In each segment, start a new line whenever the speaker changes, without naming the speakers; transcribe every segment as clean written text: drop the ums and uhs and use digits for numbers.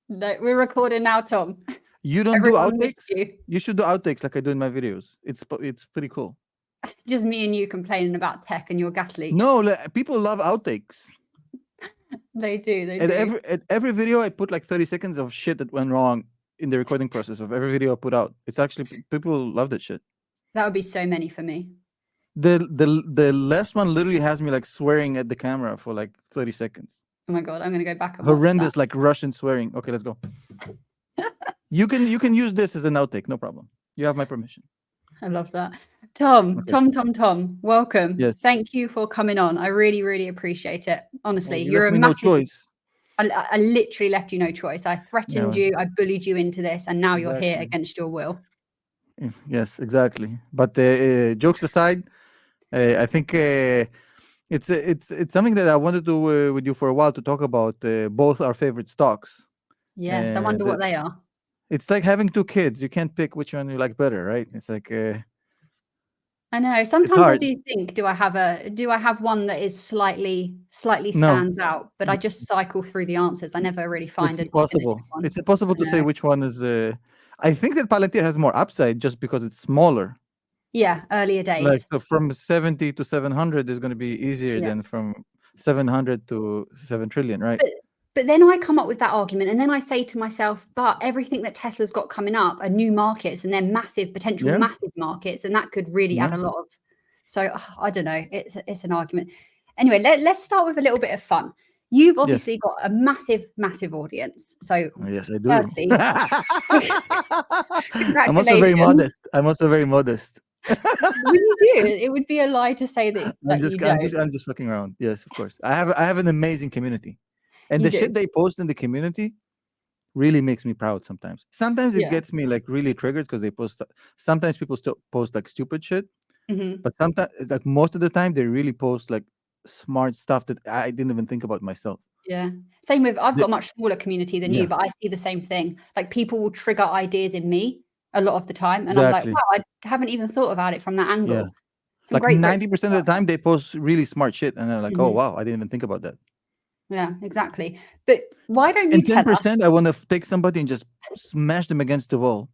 No, we're recording now, Tom.
You don't
Everyone
do
missed
outtakes?
you.
You should do outtakes like I do in my videos. It's pretty cool.
Just me and you complaining about tech and your gas leaks.
No, people love outtakes.
They do. They do.
At every video, I put like 30 seconds of shit that went wrong in the recording process of every video I put out. It's actually people love that shit.
That would be so many for me.
The last one literally has me like swearing at the camera for like 30 seconds.
Oh my god, I'm gonna go back and
Horrendous,
watch that.
like Russian swearing. Okay, let's go. You can use this as an outtake, no problem. You have my permission.
I love that. Tom,
Okay.
Tom, welcome.
Yes.
Thank you for coming on. I really, really appreciate it. Honestly,
You
you're
left
a
me no
massive.
choice.
I literally left you no choice. I threatened you. I bullied you into this, and now you're here against your will.
Yes, exactly. But jokes aside, I think it's something that I wanted to with you for a while to talk about both our favorite stocks.
Yes, I wonder what they are.
It's like having two kids. You can't pick which one you like better, right? It's like
I know. Sometimes I do think, do I have one that is slightly stands out? But I just cycle through the answers. I never really find
it's
a
impossible.
one.
It's impossible to say which one is. I think that Palantir has more upside just because it's smaller.
Yeah, earlier days.
Like so from 70 to 700 is going to be easier than from 700 to 7 trillion, right?
But then I come up with that argument, and then I say to myself, but everything that Tesla's got coming up are new markets, and they're massive, potential massive markets, and that could really add a lot of. So I don't know. It's an argument. Anyway, let's start with a little bit of fun. You've obviously got a massive audience. So
yes, I do.
Firstly,
I'm also very modest.
When you do, it would be a lie to say that
I'm just fucking around. Yes, of course. I have an amazing community. And the shit they post in the community really makes me proud sometimes. Sometimes it gets me like really triggered because they post. Sometimes people still post like stupid shit, but sometimes, like most of the time, they really post like smart stuff that I didn't even think about myself.
Yeah. Same with, I've got a much smaller community than you, but I see the same thing. Like people will trigger ideas in me a lot of the time. And I'm like, wow, I haven't even thought about it from that angle.
Yeah. Like 90% of the time they post really smart shit. And they're like, oh, wow, I didn't even think about that.
Yeah, exactly. But why don't you tell us?
10%, I want to take somebody and just smash them against the wall.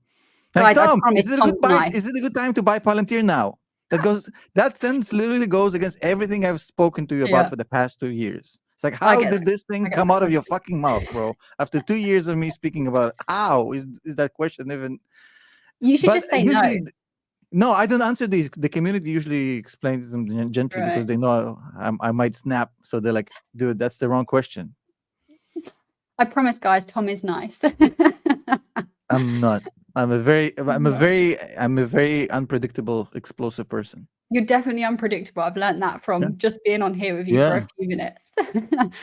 Like,
guys,
Tom, is it a good time to buy Palantir now? That sentence literally goes against everything I've spoken to you about for the past 2 years. It's like, how did this thing come out of your fucking mouth, bro? After 2 years of me speaking about it, how is that question even?
You should just say no.
No, I don't answer these. The community usually explains them gently because they know I might snap. So they're like, dude, that's the wrong question.
I promise, guys, Tom is nice.
I'm not. I'm a very unpredictable, explosive person.
You're definitely unpredictable. I've learned that from just being on here with you for a few minutes.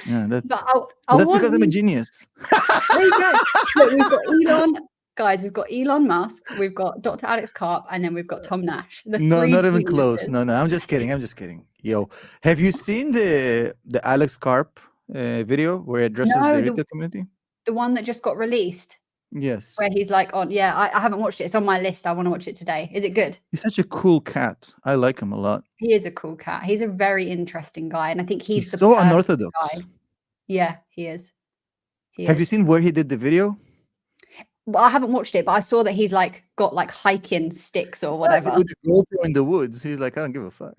That's
that's
because I'm a genius.
There you go. Look, we've got Elon. Guys, we've got Elon Musk, we've got Dr. Alex Karp, and then we've got Tom Nash.
No, not even close. No, I'm just kidding. Yo, have you seen the Alex Karp video where he addresses the retail community?
The one that just got released.
Yes.
Where he's like, I haven't watched it. It's on my list. I want to watch it today. Is it good?
He's such a cool cat. I like him a lot.
He is a cool cat. He's a very interesting guy, and I think he's
so unorthodox.
Guy. Yeah, he is.
Have you seen where he did the video?
Well, I haven't watched it, but I saw that he's like got like hiking sticks or whatever.
With a GoPro in the woods. He's like, I don't give a fuck.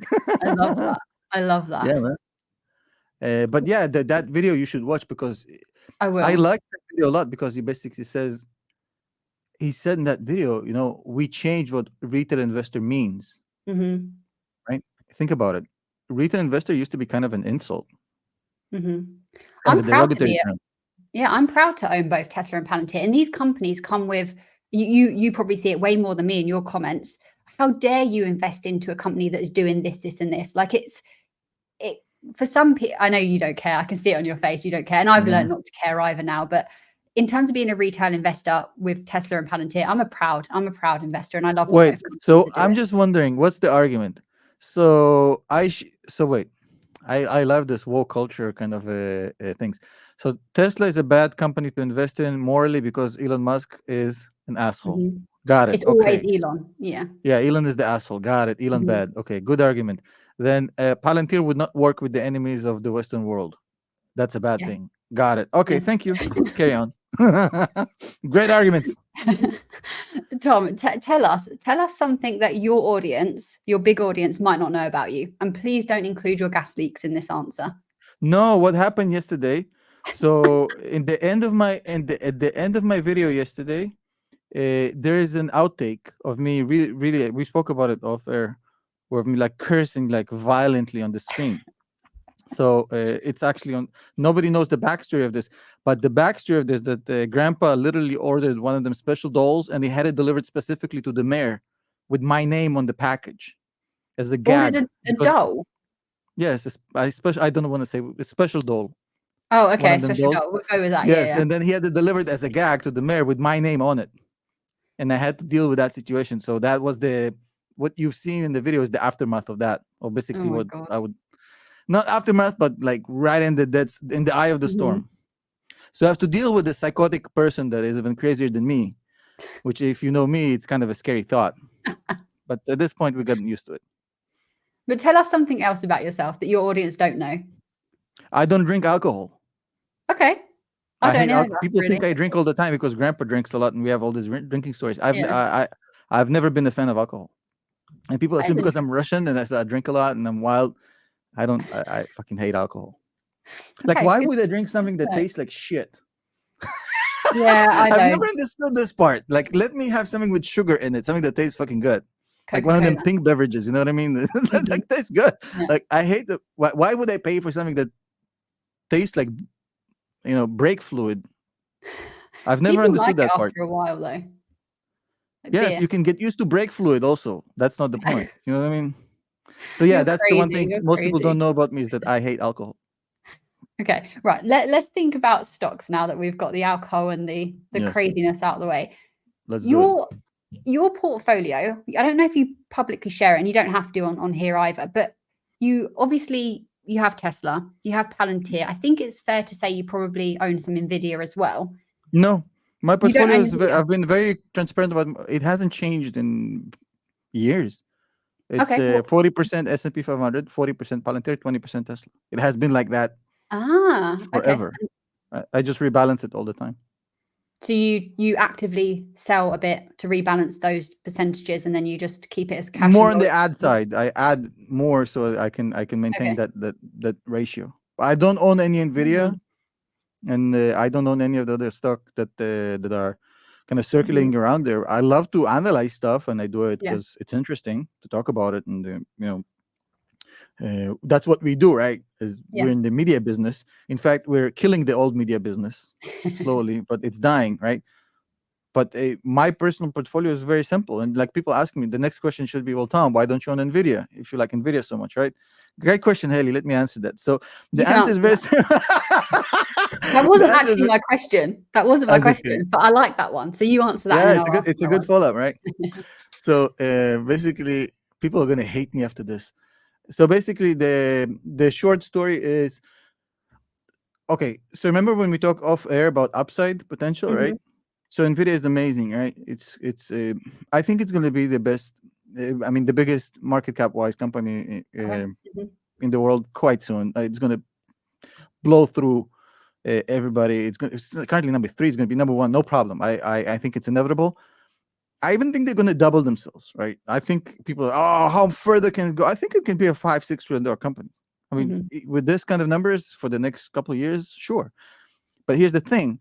I love that.
Yeah, man. But yeah, that video you should watch because
I
like that video a lot because he basically says, he said in that video, we change what retail investor means. Right? Think about it. Retail investor used to be kind of an insult.
I'm proud to be I'm proud to own both Tesla and Palantir. And these companies come with, you probably see it way more than me in your comments. How dare you invest into a company that is doing this, this, and this? Like it for some people, I know you don't care. I can see it on your face. You don't care. And I've learned not to care either now. But in terms of being a retail investor with Tesla and Palantir, I'm a proud investor, and I love.
Wait, so I'm just wondering, what's the argument? So wait, I love this woke culture kind of things. So Tesla is a bad company to invest in morally because Elon Musk is an asshole. Got it.
It's always Elon. Yeah.
Yeah, Elon is the asshole. Got it. Elon bad. Okay, good argument. Then Palantir would not work with the enemies of the Western world. That's a bad thing. Got it. Okay, thank you. Carry on. Great arguments.
Tom, tell us something that your audience, your big audience, might not know about you, and please don't include your gas leaks in this answer.
No, what happened yesterday? So at the end of my video yesterday, there is an outtake of me. Really, we spoke about it off air, where me like cursing like violently on the stream. So it's actually on. Nobody knows the backstory of this, but the backstory of this that Grandpa literally ordered one of them special dolls, and he had it delivered specifically to the mayor, with my name on the package, as a gag.
Ordered a doll.
Yes, I don't want to say a special doll.
Oh, okay, special doll. We'll go with that.
Yes,
yeah.
And then he had it delivered as a gag to the mayor with my name on it, and I had to deal with that situation. So that was what you've seen in the video is the aftermath of that, or basically what
God.
I would. Not aftermath, but like right in the eye of the storm. So I have to deal with a psychotic person that is even crazier than me, which, if you know me, it's kind of a scary thought. But at this point, we've gotten used to it.
But tell us something else about yourself that your audience don't know.
I don't drink alcohol.
Okay. I don't know.
People think I drink all the time because Grandpa drinks a lot, and we have all these drinking stories. I've never been a fan of alcohol, and people assume because I'm Russian and I drink a lot and I'm wild. I fucking hate alcohol. Like, why would I drink something that tastes like shit?
Yeah,
I've never understood this part. Like, let me have something with sugar in it, something that tastes fucking good. Like one of them pink beverages, you know what I mean? That tastes good. Yeah. Like, I hate why would I pay for something that tastes like, brake fluid? I've never understood that part.
After a while, though. Like
yes, beer. You can get used to brake fluid also. That's not the point. You know what I mean? So yeah, that's the one thing most people don't know about me is that I hate alcohol.
Okay, right. Let's think about stocks now that we've got the alcohol and the craziness out of the way.
Let's do it.
Your portfolio, I don't know if you publicly share it, and you don't have to on here either, but you have Tesla, you have Palantir. I think it's fair to say you probably own some Nvidia as well.
No, my portfolio I've been very transparent about it. Hasn't changed in years. It's 40% S&P 500, 40% Palantir, 20% Tesla. It has been like that forever. Okay. I just rebalance it all the time.
So you actively sell a bit to rebalance those percentages, and then you just keep it as cash.
More on the ad side. I add more so I can maintain that ratio. I don't own any Nvidia, and I don't own any of the other stock that are kind of circulating around there. I love to analyze stuff, and I do it because it's interesting to talk about it, and that's what we do, right? We're in the media business. In fact, we're killing the old media business slowly, but it's dying, right? But my personal portfolio is very simple, and like people ask me, the next question should be, well, Tom, why don't you own Nvidia if you like Nvidia so much, right? Great question, Hayley. Let me answer that. So the answer is very simple.
That wasn't actually my question. That wasn't my question, but I like that one. So you answer that.
Yeah, it's a good follow-up, right? So basically, people are going to hate me after this. So basically, the short story is, okay, so remember when we talk off air about upside potential, right? So Nvidia is amazing, right? I think it's going to be the best, the biggest market cap wise company in the world quite soon. It's going to blow through everybody. It's currently number 3. It's going to be number 1, no problem. I think it's inevitable. I even think they're going to double themselves, right? I think people are, how further can it go? I think it can be a $5-6 trillion company. I mean, with this kind of numbers for the next couple of years, sure. But here's the thing,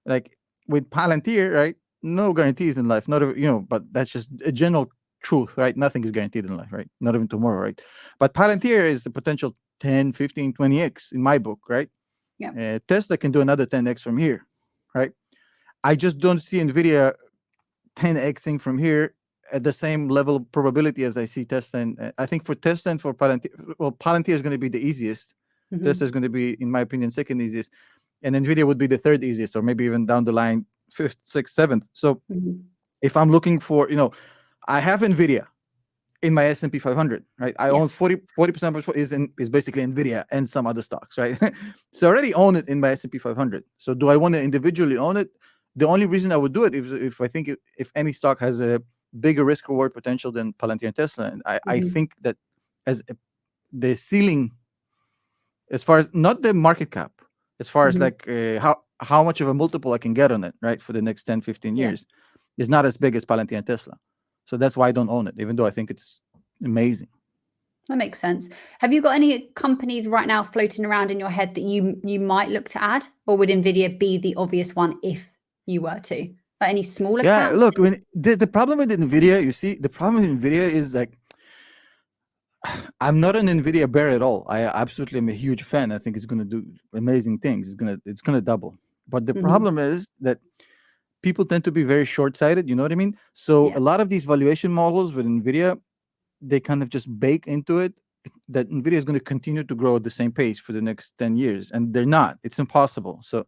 like with Palantir, right? No guarantees in life, not but that's just a general truth, right? Nothing is guaranteed in life, right? Not even tomorrow, right? But Palantir is the potential 10, 15, 20x in my book, right?
Yeah.
Tesla can do another 10x from here, right? I just don't see Nvidia 10xing from here at the same level of probability as I see Tesla. And I think for Tesla and for Palantir, well, Palantir is going to be the easiest. Tesla is going to be, in my opinion, second easiest. And Nvidia would be the third easiest, or maybe even down the line, 5th, 6th, 7th. So if I'm looking for, I have Nvidia in my S&P 500, right? I own 40% is basically Nvidia and some other stocks, right? So I already own it in my S&P 500. So do I want to individually own it? The only reason I would do it is if I think if any stock has a bigger risk reward potential than Palantir and Tesla. And I think that the ceiling, as far as not the market cap, as far as like how how much of a multiple I can get on it, right, for the next 10, 15 years is not as big as Palantir and Tesla. So that's why I don't own it, even though I think it's amazing.
That makes sense. Have you got any companies right now floating around in your head that you might look to add, or would Nvidia be the obvious one if you were to? Like any smaller caps?
Look, when the problem with Nvidia, you see, the problem with Nvidia is like, I'm not an Nvidia bear at all. I absolutely am a huge fan. I think it's going to do amazing things. It's gonna double. But the problem is that people tend to be very short-sighted. You know what I mean? So a lot of these valuation models with Nvidia, they kind of just bake into it that Nvidia is going to continue to grow at the same pace for the next 10 years, and they're not. It's impossible. So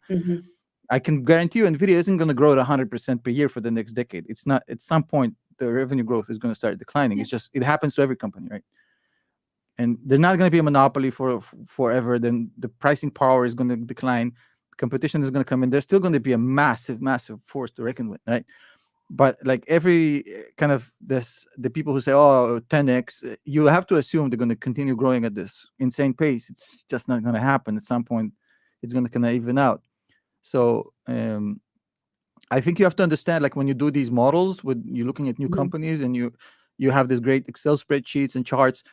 I can guarantee you Nvidia isn't going to grow at 100% per year for the next decade. It's not. At some point, the revenue growth is going to start declining. It's just, it happens to every company, right? And they're not going to be a monopoly for forever. Then the pricing power is going to decline. Competition is going to come in. There's still going to be a massive, massive force to reckon with, right? But like every kind of the people who say, oh, 10x, you have to assume they're going to continue growing at this insane pace. It's just not going to happen. At some point, it's going to kind of even out. So I think you have to understand, like when you do these models, when you're looking at new companies and you have this great Excel spreadsheets and charts,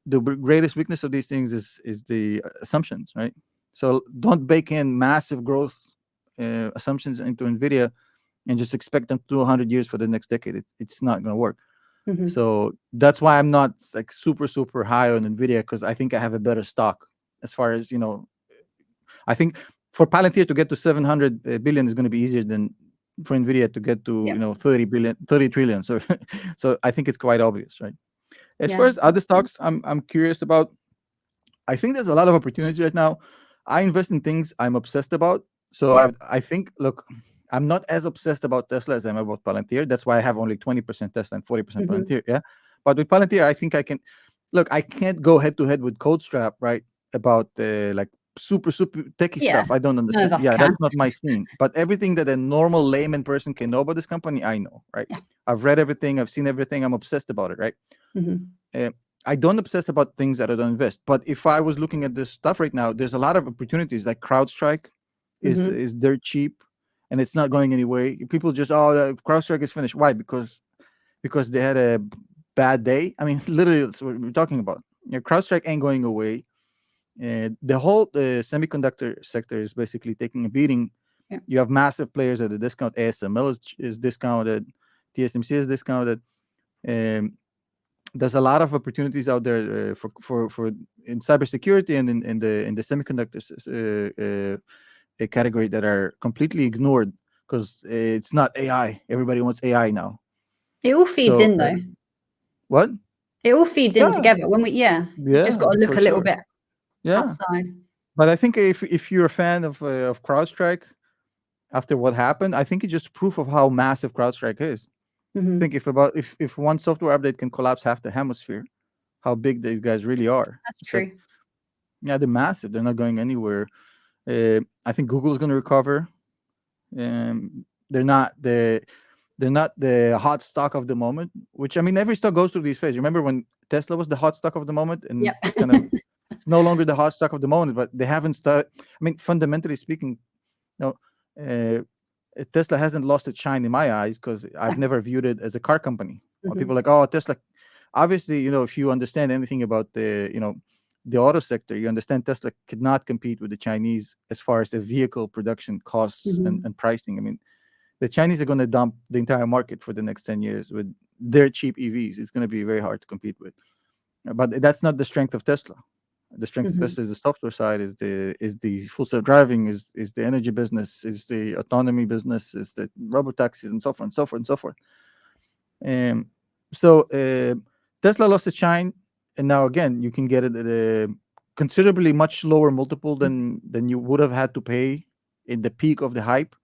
the greatest weakness of these things is the assumptions, right? So don't bake in massive growth assumptions into Nvidia and just expect them to do 100 years for the next decade. It's not going to work. So that's why I'm not like super, super high on Nvidia, because I think I have a better stock as far as, you know, I think for Palantir to get to 700 billion is going to be easier than for Nvidia to get to, you know, 30 trillion. So, so I think it's quite obvious, right? As far as other stocks, I'm curious about. I think there's a lot of opportunity right now. I invest in things I'm obsessed about. So I think, look, I'm not as obsessed about Tesla as I'm about Palantir. That's why I have only 20% Tesla and 40% Palantir. Yeah. But with Palantir, I think I can. Look, I can't go head to head with CodeStrap, right? About like super techie stuff. I don't understand. That's not my scene. But everything that a normal layman person can know about this company, I know, right? I've read everything. I've seen everything. I'm obsessed about it, right? I don't obsess about things that I don't invest. But if I was looking at this stuff right now, there's a lot of opportunities. Like CrowdStrike is dirt cheap, and it's not going anywhere. People just, CrowdStrike is finished. Why? Because they had a bad day. I mean, literally, that's what we're talking about. CrowdStrike ain't going away. The whole semiconductor sector is basically taking a beating. You have massive players at a discount. ASML is discounted. TSMC is discounted. There's a lot of opportunities out there for in cybersecurity and in the semiconductors category that are completely ignored because it's not AI. Everybody wants AI now.
It all feeds in though.
What?
It all feeds in together. When we just got to look a little bit outside.
But I think if you're a fan of CrowdStrike, after what happened, I think it's just proof of how massive CrowdStrike is. I think if one software update can collapse half the hemisphere, how big these guys really are.
That's true.
They're massive. They're not going anywhere. I think Google is going to recover. They're not the hot stock of the moment. Which, I mean, every stock goes through these phases. Remember when Tesla was the hot stock of the moment, and it's kind of it's no longer the hot stock of the moment. But they haven't started. I mean, fundamentally speaking, Tesla hasn't lost its shine in my eyes because I've never viewed it as a car company. People are like, oh, Tesla. Obviously, if you understand anything about the auto sector, you understand Tesla could not compete with the Chinese as far as the vehicle production costs and pricing. I mean, the Chinese are going to dump the entire market for the next 10 years with their cheap EVs. It's going to be very hard to compete with. But that's not the strength of Tesla. The strength of Tesla is the software side, is the full self-driving, is the energy business, is the autonomy business, is the robotaxis, and so forth and so forth and so forth. So Tesla lost its shine, and now again you can get it at a considerably much lower multiple than you would have had to pay in the peak of the hype.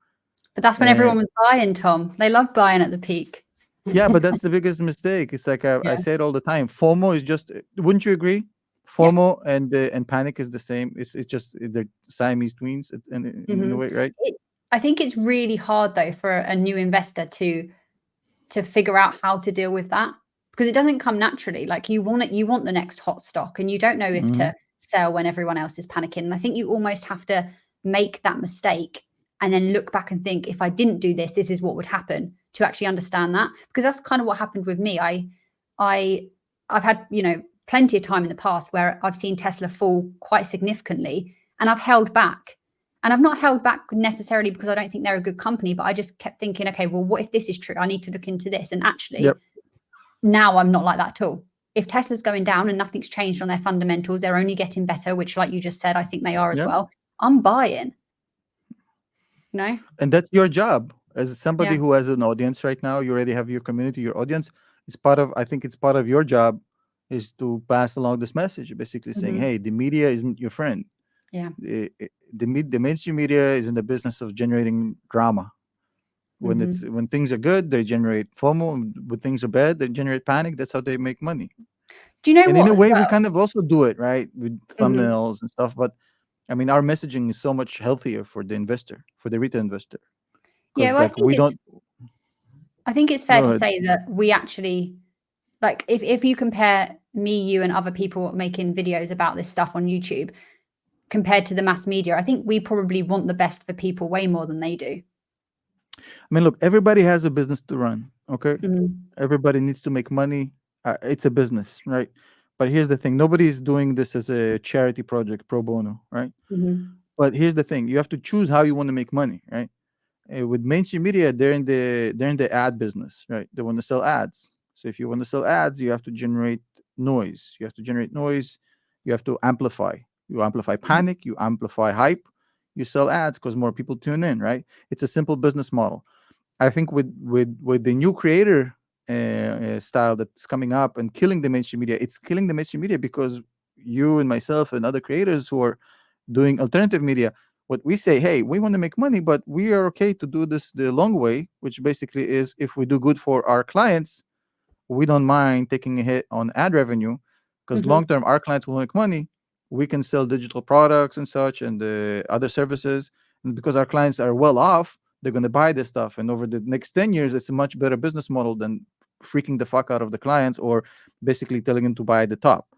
But that's when everyone was buying, Tom. They love buying at the peak.
Yeah, but that's the biggest mistake. It's like I say it all the time. FOMO is just. Wouldn't you agree? FOMO and panic is the same. It's just they're Siamese twins in a way, right?
I think it's really hard though for a new investor to figure out how to deal with that, because it doesn't come naturally. Like you want the next hot stock, and you don't know if to sell when everyone else is panicking. And I think you almost have to make that mistake and then look back and think, if I didn't do this, this is what would happen, to actually understand that. Because that's kind of what happened with me. I've had, plenty of time in the past where I've seen Tesla fall quite significantly, and I've held back. And I've not held back necessarily because I don't think they're a good company, but I just kept thinking, okay, well, what if this is true? I need to look into this. And actually, now I'm not like that at all. If Tesla's going down and nothing's changed on their fundamentals, they're only getting better, which, like you just said, I think they are as well. I'm buying. No.
And that's your job as somebody who has an audience right now. You already have your community, your audience. I think it's part of your job is to pass along this message, basically saying, hey, the media isn't your friend.
Yeah.
The mainstream media is in the business of generating drama. When things are good, they generate FOMO. When things are bad, they generate panic. That's how they make money.
Do you know
and
what?
In a way, we kind of also do it, right, with thumbnails and stuff. But I mean, our messaging is so much healthier for the investor, for the retail investor.
Yeah, well, I think it's fair to say that we actually, like, if you compare me, you, and other people making videos about this stuff on YouTube compared to the mass media, I think we probably want the best for people way more than they do.
I mean, look, everybody has a business to run, okay? Everybody needs to make money. It's a business, right? But here's the thing. Nobody's doing this as a charity project pro bono, right? But here's the thing. You have to choose how you want to make money, right? With mainstream media, they're in the ad business, right? They want to sell ads. So if you want to sell ads, you have to generate noise. You have to amplify. You amplify panic, you amplify hype, you sell ads because more people tune in, right? It's a simple business model. I think with the new creator style that's coming up and killing the mainstream media, it's killing the mainstream media because you and myself and other creators who are doing alternative media, what we say, hey, we want to make money, but we are okay to do this the long way, which basically is if we do good for our clients, we don't mind taking a hit on ad revenue because long term our clients will make money. We can sell digital products and such and other services, and because our clients are well off, they're going to buy this stuff, and over the next 10 years it's a much better business model than freaking the fuck out of the clients or basically telling them to buy at the top,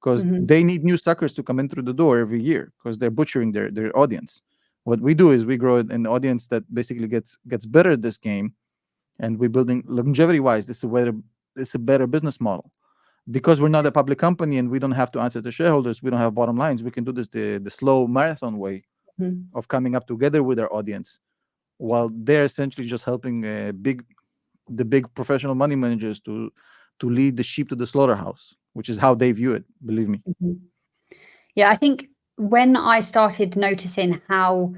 because they need new suckers to come in through the door every year because they're butchering their audience. What we do is we grow an audience that basically gets better at this game, and we're building longevity wise. This is a better business model because we're not a public company and we don't have to answer to shareholders. We don't have bottom lines. We can do this the slow marathon way of coming up together with our audience, while they're essentially just helping the big professional money managers to lead the sheep to the slaughterhouse, which is how they view it. Believe me.
Yeah, I think when I started noticing how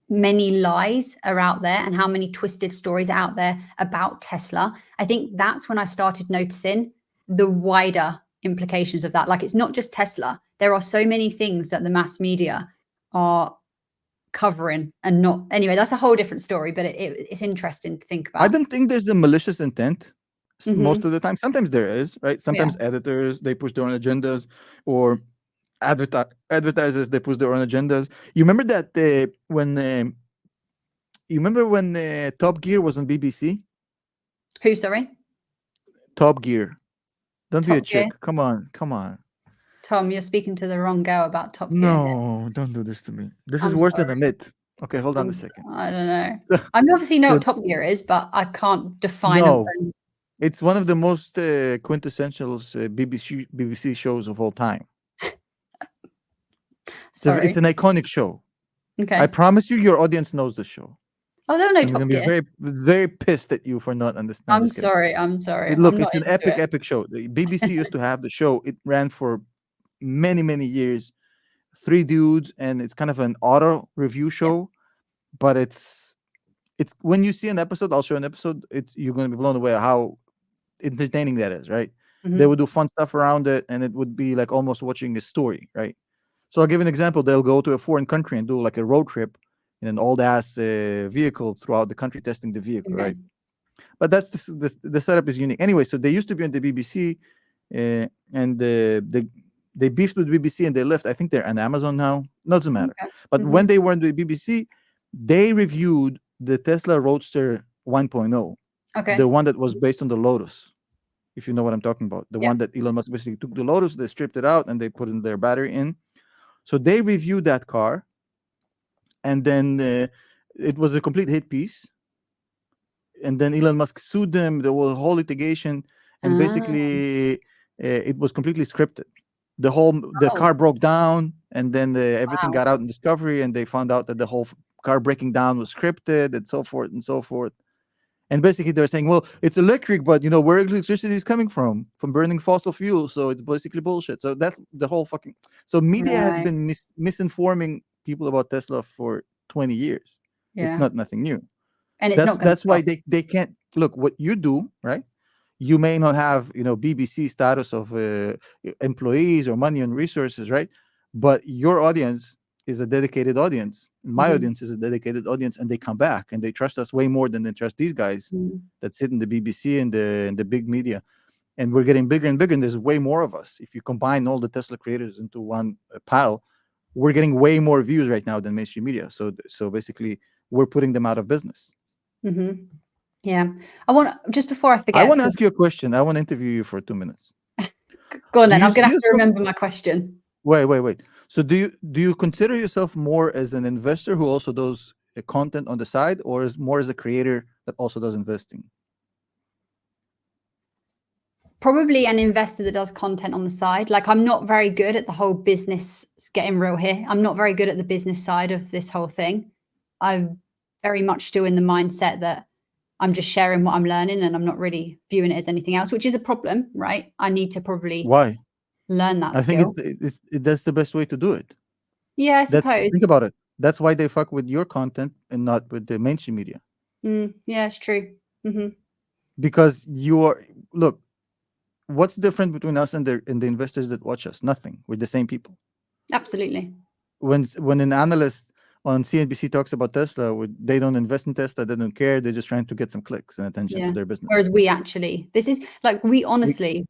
many lies are out there and how many twisted stories are out there about Tesla, I think that's when I started noticing the wider implications of that. Like, it's not just Tesla. There are so many things that the mass media are covering and not. Anyway, that's a whole different story, but it's interesting to think about.
I don't think there's a malicious intent most of the time. Sometimes there is, right? Sometimes editors, they push their own agendas, or advertisers, they push their own agendas. You remember that when Top Gear was on BBC?
Who, sorry?
Top Gear. Don't be a chick.
Gear?
Come on.
Tom, you're speaking to the wrong girl about Top Gear.
No, don't do this to me. This is worse than a myth. Okay, hold on a second.
I don't know. I obviously know what Top Gear is, but I can't define
it. It's one of the most quintessential BBC shows of all time.
Sorry.
It's an iconic show.
Okay.
I promise you, your audience knows the show.
Oh, they'll know
I'm
Top
going
Gear.
to be very, very pissed at you for not understanding.
I'm sorry.
Look, it's an epic show. The BBC used to have the show. It ran for many, many years. 3 dudes, and it's kind of an auto review show, but it's when you see an episode, I'll show an episode, you're going to be blown away how entertaining that is, right? They would do fun stuff around it, and it would be like almost watching a story, right? So I'll give an example. They'll go to a foreign country and do like a road trip in an old ass vehicle throughout the country, testing the vehicle, right? But that's the setup is unique. Anyway, so they used to be on the BBC, and they beefed with BBC and they left. I think they're on Amazon now. Doesn't matter. But when they were on the BBC, they reviewed the Tesla Roadster 1.0, the one that was based on the Lotus, if you know what I'm talking about. The one that Elon Musk basically took the Lotus, they stripped it out, and they put in their battery in. So they reviewed that car, and then It was a complete hit piece. And then Elon Musk sued them. There was a whole litigation, and basically it was completely scripted. The car broke down, and then everything got out in discovery, and they found out that the whole car breaking down was scripted, and so forth and so forth. And basically they're saying, well, it's electric, but where electricity is coming from burning fossil fuels, so it's basically bullshit. So that's the whole fucking. So media has been misinforming people about Tesla for 20 years. It's not nothing new.
And it's
that's why they can't look what you do, right? You may not have BBC status of employees or money and resources, right? But your audience is a dedicated audience. My audience is a dedicated audience, and they come back and they trust us way more than they trust these guys that sit in the BBC and the big media. And we're getting bigger and bigger, and there's way more of us. If you combine all the Tesla creators into one pile, we're getting way more views right now than mainstream media. So basically, we're putting them out of business.
Yeah. I want, just before I forget,
I want to ask you a question. I want to interview you for 2 minutes.
Go on then. I'm going to have to remember my question.
Wait. So do you consider yourself more as an investor who also does content on the side, or is more as a creator that also does investing?
Probably an investor that does content on the side. Like, I'm not very good at the whole business, getting real here. I'm not very good at the business side of this whole thing. I'm very much still in the mindset that I'm just sharing what I'm learning, and I'm not really viewing it as anything else, which is a problem, right? I need to probably learn that skill.
I think that's the best way to do it.
Yeah, I suppose.
Think about it. That's why they fuck with your content and not with the mainstream media.
Yeah, it's true.
Because look, what's different between us and the investors that watch us? Nothing. We're the same people.
Absolutely.
When an analyst on CNBC talks about Tesla, they don't invest in Tesla, they don't care, they're just trying to get some clicks and attention to their business.
Whereas we actually, this is like, we honestly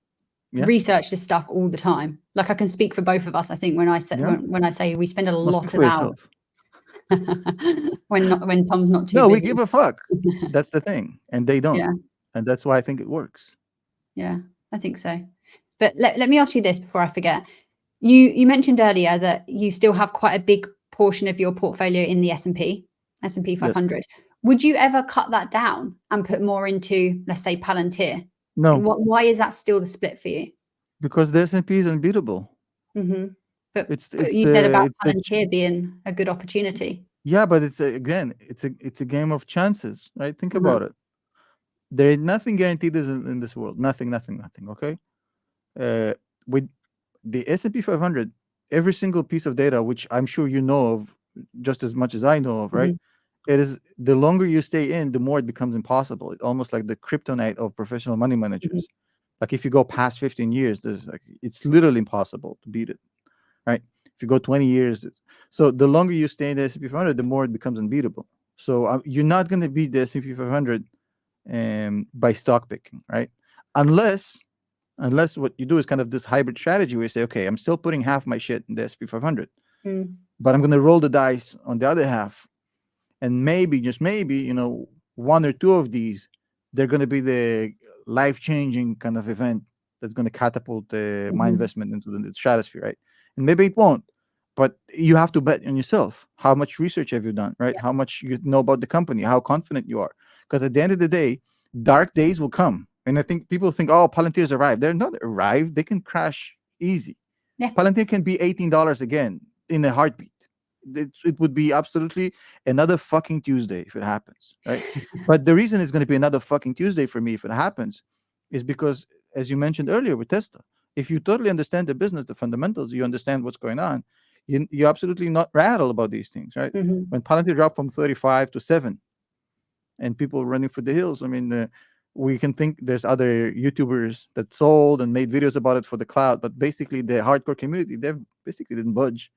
research this stuff all the time. Like, I can speak for both of us. I think when I say we spend a lot of hours. when Tom's not too busy.
We give a fuck. That's the thing, and they don't. And that's why I think it works.
Yeah, I think so. But let me ask you this before I forget. You mentioned earlier that you still have quite a big portion of your portfolio in the S&P 500. Yes. Would you ever cut that down and put more into, let's say, Palantir?
No.
Why is that still the split for you?
Because the S&P is unbeatable.
But you said about Palantir being a good opportunity.
Yeah, but it's a game of chances, right? Think about it. There is nothing guaranteed in this world. Nothing. Okay. With the S&P 500, every single piece of data, which I'm sure you know of just as much as I know of, right? It is, the longer you stay in, the more it becomes impossible. It's almost like the kryptonite of professional money managers. Like, if you go past 15 years, it's literally impossible to beat it, right? If you go 20 years, so the longer you stay in the S&P 500, the more it becomes unbeatable. So you're not going to beat the S&P 500 by stock picking, right? Unless what you do is kind of this hybrid strategy where you say, okay, I'm still putting half my shit in the S&P 500, but I'm going to roll the dice on the other half, and maybe, just maybe, one or two of these, they're going to be the life-changing kind of event that's going to catapult my investment into the stratosphere, right? And maybe it won't, but you have to bet on yourself. How much research have you done, right? How much you know about the company, how confident you are. Because at the end of the day, dark days will come. And I think people think, oh, Palantir's arrived. They're not arrived. They can crash easy. Palantir can be $18 again in a heartbeat. It would be absolutely another fucking Tuesday if it happens, right? But the reason it's going to be another fucking Tuesday for me if it happens is because, as you mentioned earlier with Tesla, if you totally understand the business, the fundamentals, you understand what's going on, you're absolutely not rattled about these things, right? When Palantir dropped from 35 to 7 and people running for the hills, I mean, we can think there's other YouTubers that sold and made videos about it for the cloud, but basically the hardcore community, they basically didn't budge.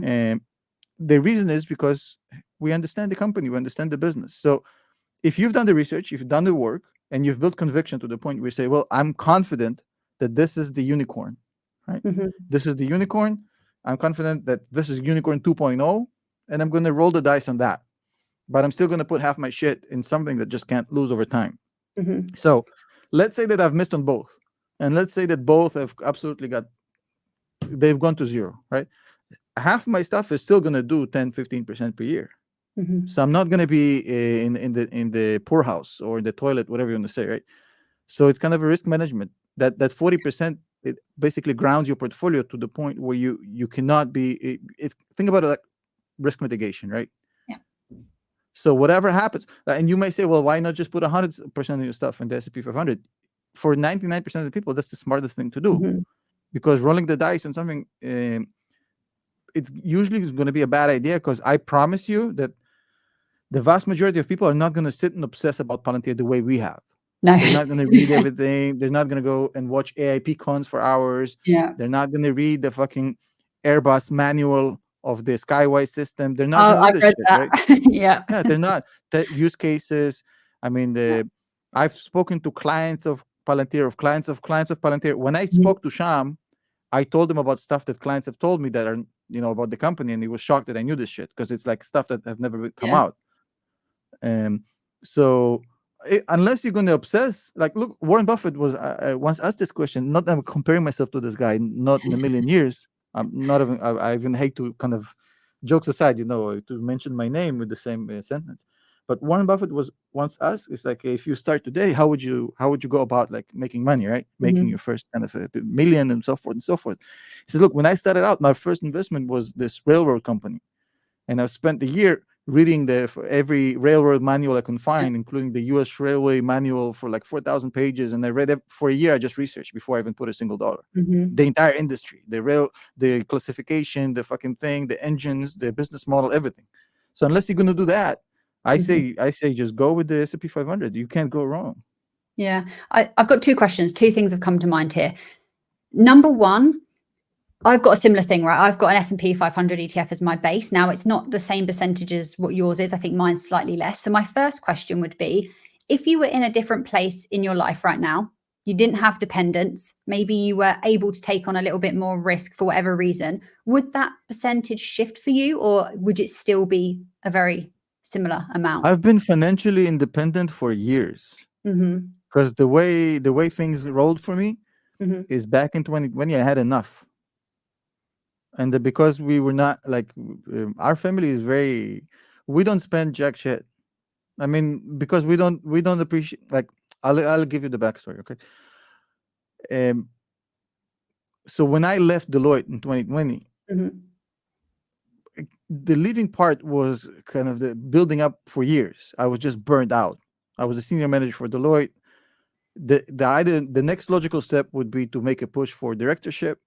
And the reason is because we understand the company, we understand the business. So if you've done the research, if you've done the work, and you've built conviction to the point where you say, well, I'm confident that this is the unicorn, right? This is the unicorn. I'm confident that this is unicorn 2.0, and I'm going to roll the dice on that. But I'm still going to put half my shit in something that just can't lose over time. So let's say that I've missed on both. And let's say that both have absolutely they've gone to zero, right? Half of my stuff is still going to do 10, 15% per year. So I'm not going to be in the poorhouse or in the toilet, whatever you want to say, right? So it's kind of a risk management. That 40%, it basically grounds your portfolio to the point where you cannot be. Think about it like risk mitigation, right?
Yeah.
So whatever happens, and you may say, well, why not just put 100% of your stuff in the S&P 500? For 99% of the people, that's the smartest thing to do, because rolling the dice on something, it's usually going to be a bad idea, because I promise you that the vast majority of people are not going to sit and obsess about Palantir the way we have.
No.
They're not going to read everything. They're not going to go and watch AIP cons for hours.
Yeah.
They're not going to read the fucking Airbus manual of the Skywise system. They're not going to do this shit, right?
Yeah.
Yeah, they're not. The use cases. I mean, I've spoken to clients of Palantir, clients of Palantir. When I spoke to Sham, I told him about stuff that clients have told me that are, about the company, and he was shocked that I knew this shit, because it's like stuff that have never come out. So unless you're going to obsess, like, look, Warren Buffett was once asked this question. Not that I'm comparing myself to this guy, not in a million years. I'm not even. I even hate to kind of, jokes aside, to mention my name with the same sentence. But Warren Buffett was once asked, it's like, if you start today, how would you go about like making money, right? Making your first kind of a million and so forth and so forth. He said, look, when I started out, my first investment was this railroad company, and I spent a year reading every railroad manual I can find, including the U.S. Railway manual for like 4,000 pages. And I read it for a year. I just researched before I even put a single dollar. The entire industry, the classification, the fucking thing, the engines, the business model, everything. So unless you're going to do that, I say just go with the S&P 500. You can't go wrong.
Yeah. I've got two questions. Two things have come to mind here. Number one, I've got a similar thing, right? I've got an S&P 500 ETF as my base. Now, it's not the same percentage as what yours is. I think mine's slightly less. So my first question would be, if you were in a different place in your life right now, you didn't have dependents, maybe you were able to take on a little bit more risk for whatever reason, would that percentage shift for you, or would it still be a very similar amount?
I've been financially independent for years, because the way things rolled for me is back in 2020, I had enough. And because we were not like, our family is we don't spend jack shit. I mean, because we don't appreciate, like, I'll give you the backstory, okay? So when I left Deloitte in 2020, the leaving part was kind of the building up for years. I was just burned out. I was a senior manager for Deloitte. The next logical step would be to make a push for directorship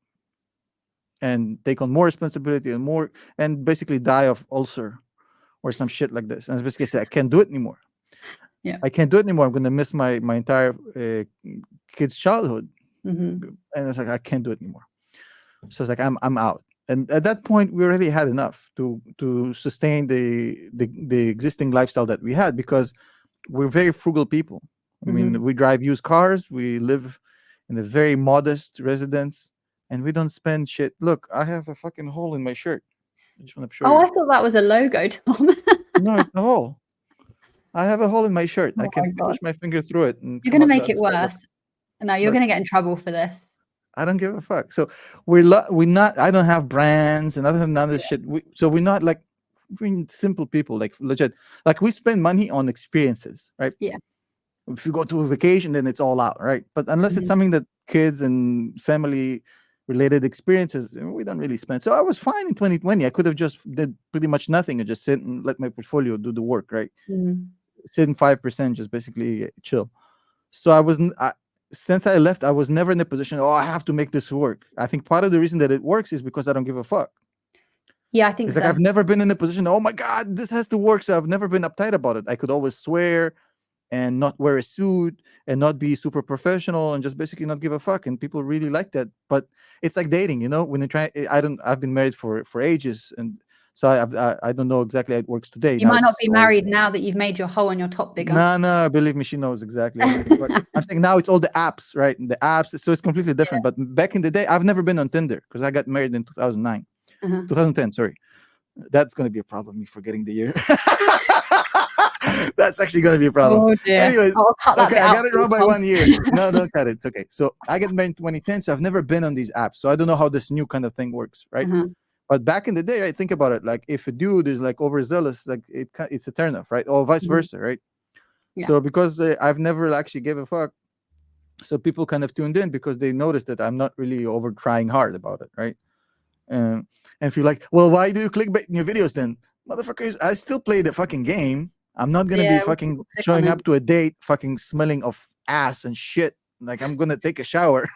and take on more responsibility and basically die of ulcer or some shit like this. And basically say, I can't do it anymore.
Yeah,
I can't do it anymore. I'm going to miss my entire kid's childhood. And it's like, I can't do it anymore. So it's like, I'm out. And at that point, we already had enough to sustain the existing lifestyle that we had, because we're very frugal people. I mean, we drive used cars. We live in a very modest residence, and we don't spend shit. Look, I have a fucking hole in my shirt. I just want to show you.
Oh, I thought that was a logo, Tom.
No, it's a hole. I have a hole in my shirt. I can push my finger through it. And
you're going to make it worse. No, you're going to get in trouble for this.
I don't give a fuck. So we're not. I don't have brands and other than none of this shit. So we're not like, we're simple people, like legit. Like, we spend money on experiences, right?
Yeah.
If you go to a vacation, then it's all out, right? But unless it's something that kids and family related experiences, we don't really spend. So I was fine in 2020. I could have just did pretty much nothing and just sit and let my portfolio do the work, right? Sit in 5%, just basically chill. So I wasn't. Since I left, I was never in a position, I have to make this work. I think part of the reason that it works is because I don't give a fuck.
Yeah, I think
it's like, I've never been in a position, oh my God, this has to work. So I've never been uptight about it. I could always swear and not wear a suit and not be super professional and just basically not give a fuck. And people really like that. But it's like dating, when you try, I've been married for ages. And so I don't know exactly how it works today.
You might not be married now that you've made your hole on your top bigger.
No, believe me, she knows exactly everything. But I'm saying now it's all the apps, right? The apps, so it's completely different. But back in the day, I've never been on Tinder because I got married in 2010, sorry. That's going to be a problem, me forgetting the year. That's actually going to be a problem.
Oh, dear.
Anyways,
okay,
I got it wrong by 1 year. No, don't cut it. It's okay. So I got married in 2010, so I've never been on these apps. So I don't know how this new kind of thing works, right? But back in the day, right? Think about it. Like if a dude is like overzealous, like it's a turnoff, right? Or vice versa, right?
Yeah.
So because I've never actually gave a fuck, so people kind of tuned in because they noticed that I'm not really over trying hard about it, right? And if you're like, well, why do you clickbait in your videos then? Motherfuckers, I still play the fucking game. I'm not gonna be fucking showing up to a date fucking smelling of ass and shit. Like I'm gonna take a shower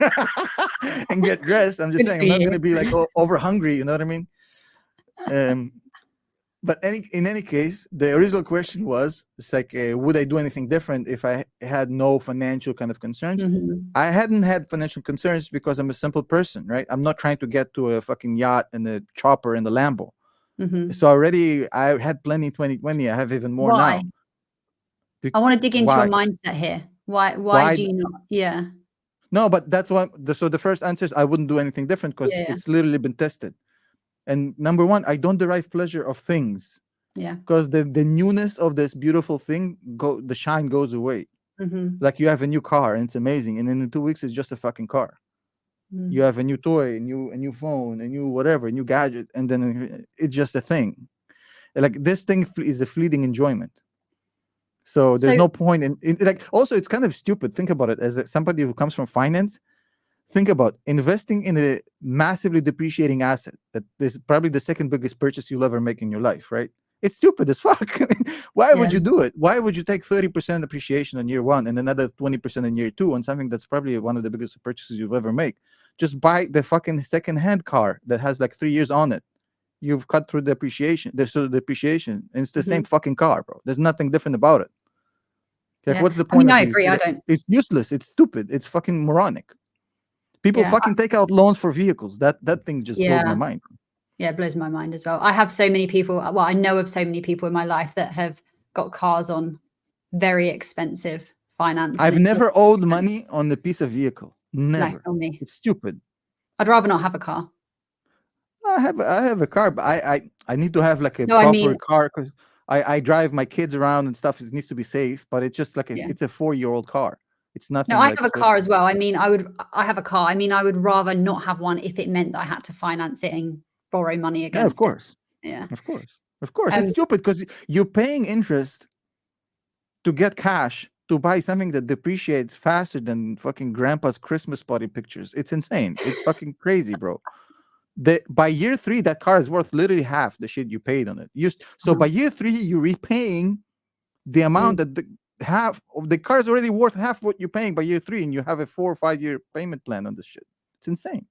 and get dressed. I'm just saying I'm not gonna be like over hungry, you know what I mean? But in any case, the original question was, it's like, would I do anything different if I had no financial kind of concerns? I hadn't had financial concerns because I'm a simple person, right? I'm not trying to get to a fucking yacht and a chopper and a Lambo. So already I had plenty in 2020. I have even more now.
I want to dig into your mindset here. Why do you not? Yeah.
No, but that's what. So the first answer is I wouldn't do anything different because it's literally been tested. And number one, I don't derive pleasure of things.
Yeah.
Because the newness of this beautiful thing, the shine goes away. Like you have a new car and it's amazing, and in 2 weeks it's just a fucking car. You have a new toy, a new phone, a new whatever, a new gadget, and then it's just a thing. Like this thing is a fleeting enjoyment. So there's no point in like. Also, it's kind of stupid. Think about it as somebody who comes from finance. Think about investing in a massively depreciating asset that is probably the second biggest purchase you'll ever make in your life, right? It's stupid as fuck. Why would you do it? Why would you take 30% appreciation in year one and another 20% in year two on something that's probably one of the biggest purchases you've ever make? Just buy the fucking second-hand car that has like 3 years on it. You've cut through the appreciation. There's still the depreciation, and it's the same fucking car, bro. There's nothing different about it. Like, what's the point of
I agree. I don't.
It's useless. It's stupid. It's fucking moronic. People fucking take out loans for vehicles. That thing just blows my mind.
Yeah, it blows my mind as well. I have so many people. Well, I know of so many people in my life that have got cars on very expensive finance.
I've never owed money on the piece of vehicle. Never.
No, me.
It's stupid.
I'd rather not have a car.
I have a car, but I need to have like a proper car because I drive my kids around and stuff. It needs to be safe, but it's just like it's a 4-year-old car. It's nothing.
No, I have a car as well. I mean, I have a car. I mean, I would rather not have one if it meant that I had to finance it and borrow money against it.
Yeah, of course.
Yeah,
of course. It's stupid because you're paying interest to get cash to buy something that depreciates faster than fucking grandpa's Christmas party pictures. It's insane. It's fucking crazy, bro. By year 3, that car is worth literally half the shit you paid on it. So by year 3, you're repaying the amount that half of the car is already worth half what you're paying by year 3, and you have a 4 or 5 year payment plan on this shit. It's insane.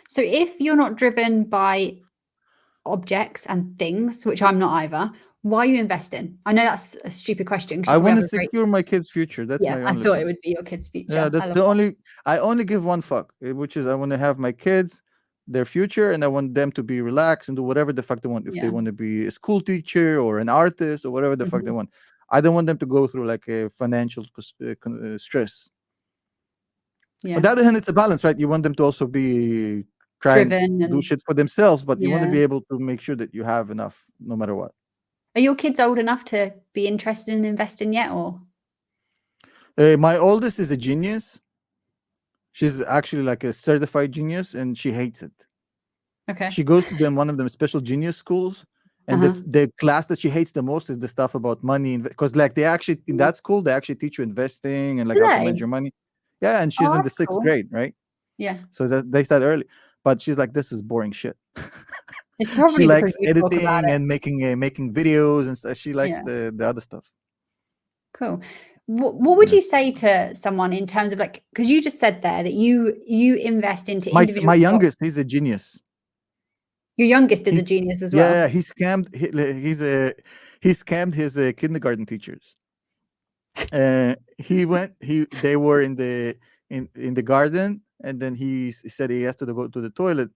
So if you're not driven by objects and things, which I'm not either, why are you investing? I know that's a stupid question.
I want to secure my kids' future. That's my only
I thought it would be your kids' future.
Yeah, that's the only. I only give one fuck, which is I want to have my kids, their future, and I want them to be relaxed and do whatever the fuck they want. If they want to be a school teacher or an artist or whatever the fuck they want, I don't want them to go through like a financial stress. On the other hand, it's a balance, right? You want them to also be trying to do shit for themselves, but you want to be able to make sure that you have enough no matter what.
Are your kids old enough to be interested in investing yet, or?
My oldest is a genius. She's actually like a certified genius, and she hates it.
Okay.
She goes to one of them special genius schools, and the class that she hates the most is the stuff about money, because like they actually in that school they actually teach you investing and like how to manage your money. Yeah, and she's in the 6th grade, right?
Yeah.
So they start early, but she's like, this is boring shit.
It's probably
she likes editing and making videos and stuff. She likes the other stuff.
Cool. What would you say to someone in terms of like, because you just said there that you invest into individual
my youngest, he's a genius.
Your youngest is a genius as well.
Yeah, he scammed. He scammed his kindergarten teachers. They were in the garden, and then he said he has to go to the toilet,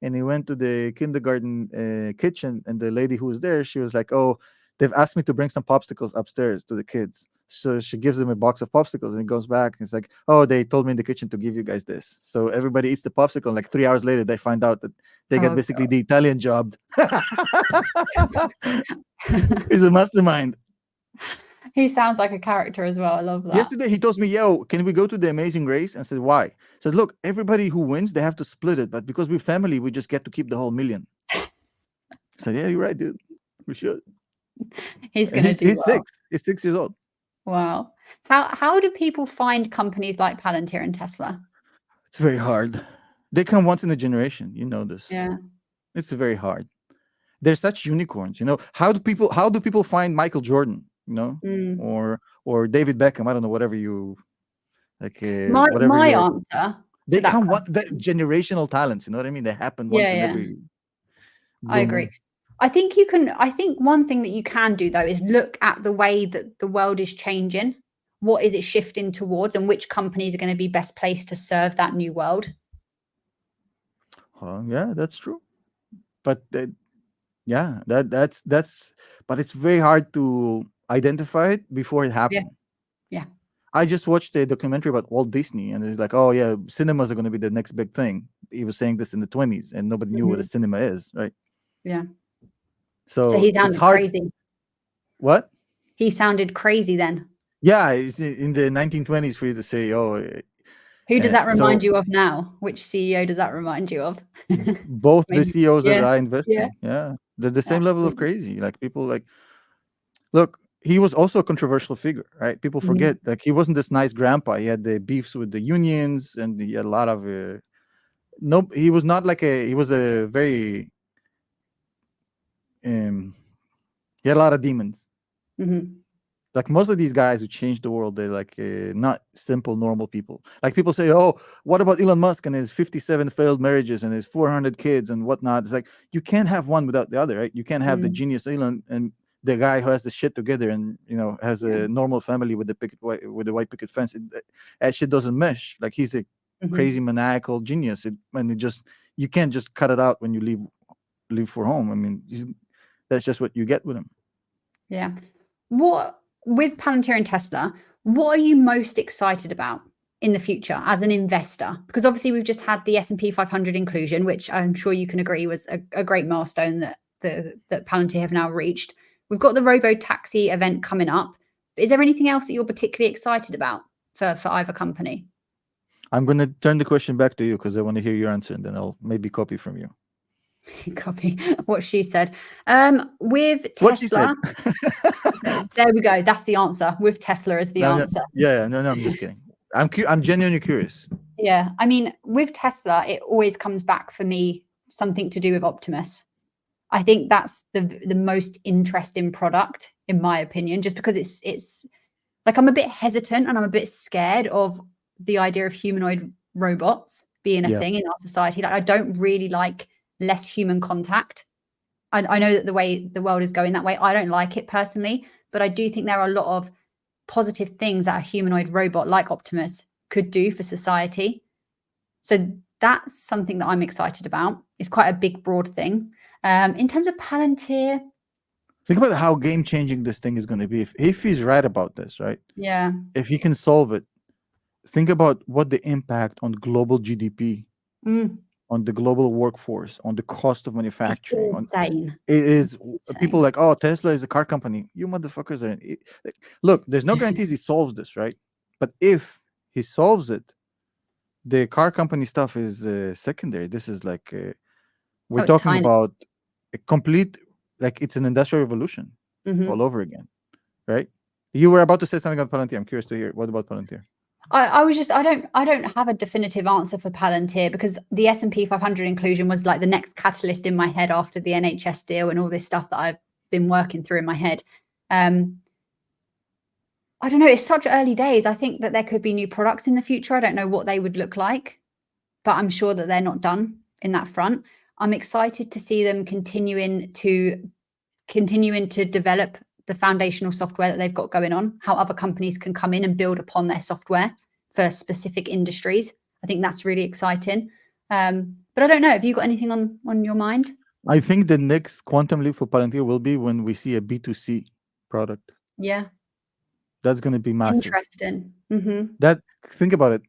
and he went to the kindergarten kitchen, and the lady who was there, she was like, "Oh, they've asked me to bring some popsicles upstairs to the kids." So she gives him a box of popsicles, and he goes back and it's like, "Oh, they told me in the kitchen to give you guys this." So everybody eats the popsicle. Like 3 hours later, they find out that they got basically the Italian jobbed. He's a mastermind.
He sounds like a character as well. I love that.
Yesterday, he told me, "Yo, can we go to the Amazing Race?" And I said, "Why?" He said, "Look, everybody who wins, they have to split it. But because we're family, we just get to keep the whole million." So yeah, you're right, dude. We should.
He's
And
going to do
he's
well.
6. He's 6 years old.
Wow. How do people find companies like Palantir and Tesla?
It's very hard. They come once in a generation. You know this.
Yeah.
It's very hard. They're such unicorns. How do people find Michael Jordan?
Mm.
Or David Beckham. I don't know. Whatever you like. Whatever
My
your
answer
they
to that
come what
question.
the generational talents. You know what I mean? They happen once in
Yeah.
every
I
blue
agree.
moon.
I think one thing that you can do though is look at the way that the world is changing. What is it shifting towards, and which companies are going to be best placed to serve that new world?
Yeah, that's true. But yeah, that's. But it's very hard to identify it before it
Yeah.
happened.
Yeah.
I just watched a documentary about Walt Disney, and it's like, oh yeah, cinemas are going to be the next big thing. He was saying this in the 20s, and nobody knew what a
Mhm.
cinema is, right?
Yeah. So
So
he
it's
sounded
hard.
crazy.
What?
He sounded crazy then.
Yeah, it's in the 1920s for you to say, oh.
Who does that
So
remind you of now? Which CEO does that remind you of?
both the
Maybe.
CEOs that
Yeah.
I invest
Yeah.
in, yeah, they're the same level of
Absolutely.
crazy. Like people like, look, he was also a controversial figure, right? People
Mhm.
forget, like he wasn't this nice grandpa. He had the beefs with the unions, and he had a lot of. No, he was not like a. He was a very. He had a lot of demons.
Mhm.
Like most of these guys who changed the world, they're like not simple, normal people. Like people say, "Oh, what about Elon Musk and his 57 failed marriages and his 400 kids and whatnot?" It's like you can't have one without the other, right? You can't have the
Mm.
genius Elon and the guy who has the shit together and has
Yeah.
a normal family with the white picket fence. That shit doesn't mesh. Like he's a crazy
Mhm.
maniacal genius, and you can't just cut it out when you leave for home. I mean, that's just what you get with him.
Yeah. What with Palantir and Tesla, what are you most excited about in the future as an investor? Because obviously we've just had the S&P 500 inclusion, which I'm sure you can agree was a great milestone that Palantir have now reached. We've got the robo taxi event coming up. Is there anything else that you're particularly excited about for either company?
I'm going to turn the question back to you because I want to hear your answer, and then I'll maybe copy from you.
Copy what she said. With
What she said.
Tesla, there we go. That's the answer. With Tesla is the
No, no,
answer.
yeah, no, I'm just kidding. I'm genuinely curious.
Yeah. I mean, with Tesla, it always comes back for me something to do with Optimus. I think that's the most interesting product, in my opinion, just because it's like I'm a bit hesitant and I'm a bit scared of the idea of humanoid robots being a
Yeah.
thing in our society. Like I don't really like less human contact. I know that the way the world is going that way, I don't like it personally, but I do think there are a lot of positive things that a humanoid robot like Optimus could do for society. So that's something that I'm excited about. It's quite a big, broad thing. In terms of Palantir,
Think about how game changing this thing is going to be if he's right about this, right?
yeah,
If he can solve it, think about what the impact on global GDP, on the global workforce, on the cost of
it's
manufacturing.
insane.
It is people
Insane.
like, oh, Tesla is a car company. You motherfuckers are. Look, there's no guarantees he solves this, right? But if he solves it, the car company stuff is secondary. This is like we're
Oh, it's
talking
tiny.
about a complete, like it's an industrial revolution all
Mhm.
over again, right? You were about to say something about Palantir. I'm curious to hear. What about Palantir?
I was just I don't have a definitive answer for Palantir because the S&P 500 inclusion was like the next catalyst in my head after the NHS deal and all this stuff that I've been working through in my head. I don't know. It's such early days. I think that there could be new products in the future. I don't know what they would look like, but I'm sure that they're not done in that front. I'm excited to see them continuing to develop the foundational software that they've got going on, how other companies can come in and build upon their software for specific industries. I think that's really exciting. But I don't know. Have you got anything on your mind?
I think the next quantum leap for Palantir will be when we see a B2C product.
Yeah.
That's going to be massive.
Interesting. Mm-hmm.
That think about it.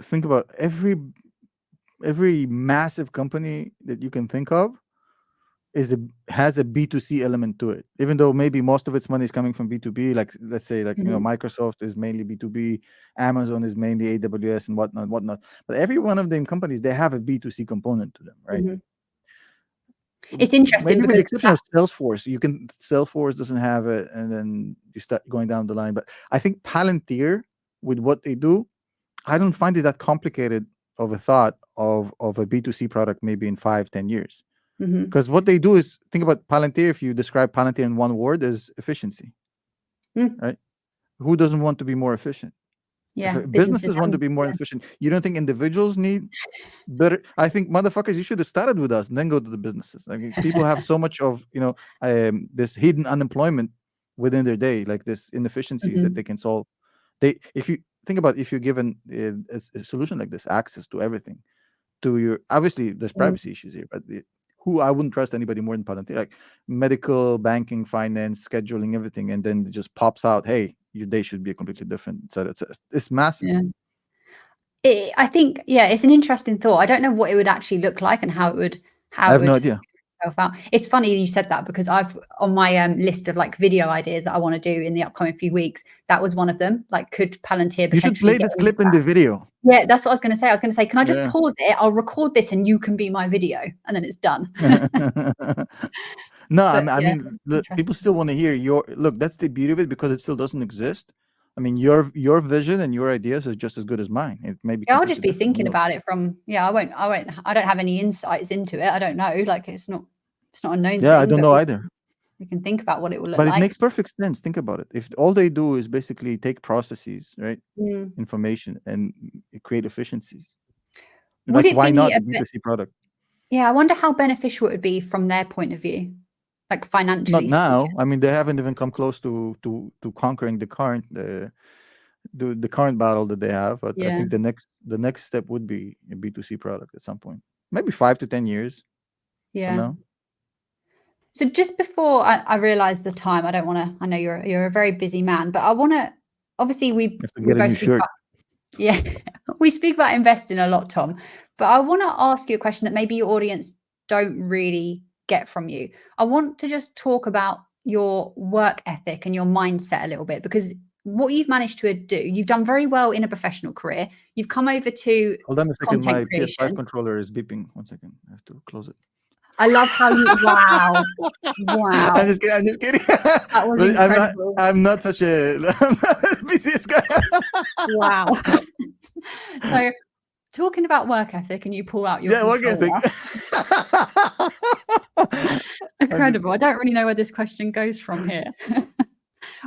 Think about every massive company that you can think of has a B2C element to it. Even though maybe most of its money is coming from B2B, like let's say
Mm-hmm.
Microsoft is mainly B2B, Amazon is mainly AWS and whatnot. But every one of them companies, they have a B2C component to them, right?
Mm-hmm. It's interesting
maybe with the
because
exception of Salesforce, Salesforce doesn't have it, and then you start going down the line. But I think Palantir, with what they do, I don't find it that complicated of a thought of a B2C product maybe in 5-10 years. Because what they do is, think about Palantir. If you describe Palantir in one word, is efficiency, right? Who doesn't want to be more efficient?
Yeah,
If businesses want to be more efficient, you don't think individuals need better? I think, motherfuckers, you should have started with us and then go to the businesses. I mean, people have so much of this hidden unemployment within their day, like this inefficiencies that they can solve. If you think about, if you're given a solution like this, access to everything, to your, obviously there's privacy issues here, but who, I wouldn't trust anybody more than Palantir, like medical, banking, finance, scheduling, everything, and then it just pops out, hey, your day should be completely different. So it's massive.
I think, it's an interesting thought. I don't know what it would actually look like and how it would
I have no idea.
Out. It's funny you said that, because I've on my list of like video ideas that I want to do in the upcoming few weeks, that was one of them. Like, could Palantir
you should play this clip in the video?
Yeah, that's what I was going to say. I was going to say, can I just pause it? I'll record this and you can be my video, and then it's done.
No, I mean, people still want to hear your look. That's the beauty of it, because it still doesn't exist. I mean, your vision and your ideas is just as good as mine. It may be.
I'll just be thinking about it from. I don't have any insights into it. I don't know. Like, it's not a known thing.
Yeah, I don't know either.
We can think about what it will look
like.
But
it makes perfect sense. Think about it. If all they do is basically take processes, right, information, and create efficiencies, like, why not a B2C product?
Yeah, I wonder how beneficial it would be from their point of view, like financially.
Not now. I mean, they haven't even come close to conquering the current the current battle that they have. But I think the next step would be a B2C product at some point, maybe 5 to 10 years.
Yeah.
From now.
So just before I realize the time, I know you're a very busy man, but I want to, obviously we both speak about, we speak about investing a lot, Tom, but I want to ask you a question that maybe your audience don't really get from you. I want to just talk about your work ethic and your mindset a little bit, because what you've managed to do, you've done very well in a professional career. You've come over to
hold on a second. My
creation.
PS5 controller is beeping. 1 second. I have to close it.
I love how you. Wow.
I'm just kidding.
That was incredible.
I'm not such a busiest guy.
Wow. So, talking about work ethic, and you pull out your
work ethic.
Incredible. I don't really know where this question goes from here.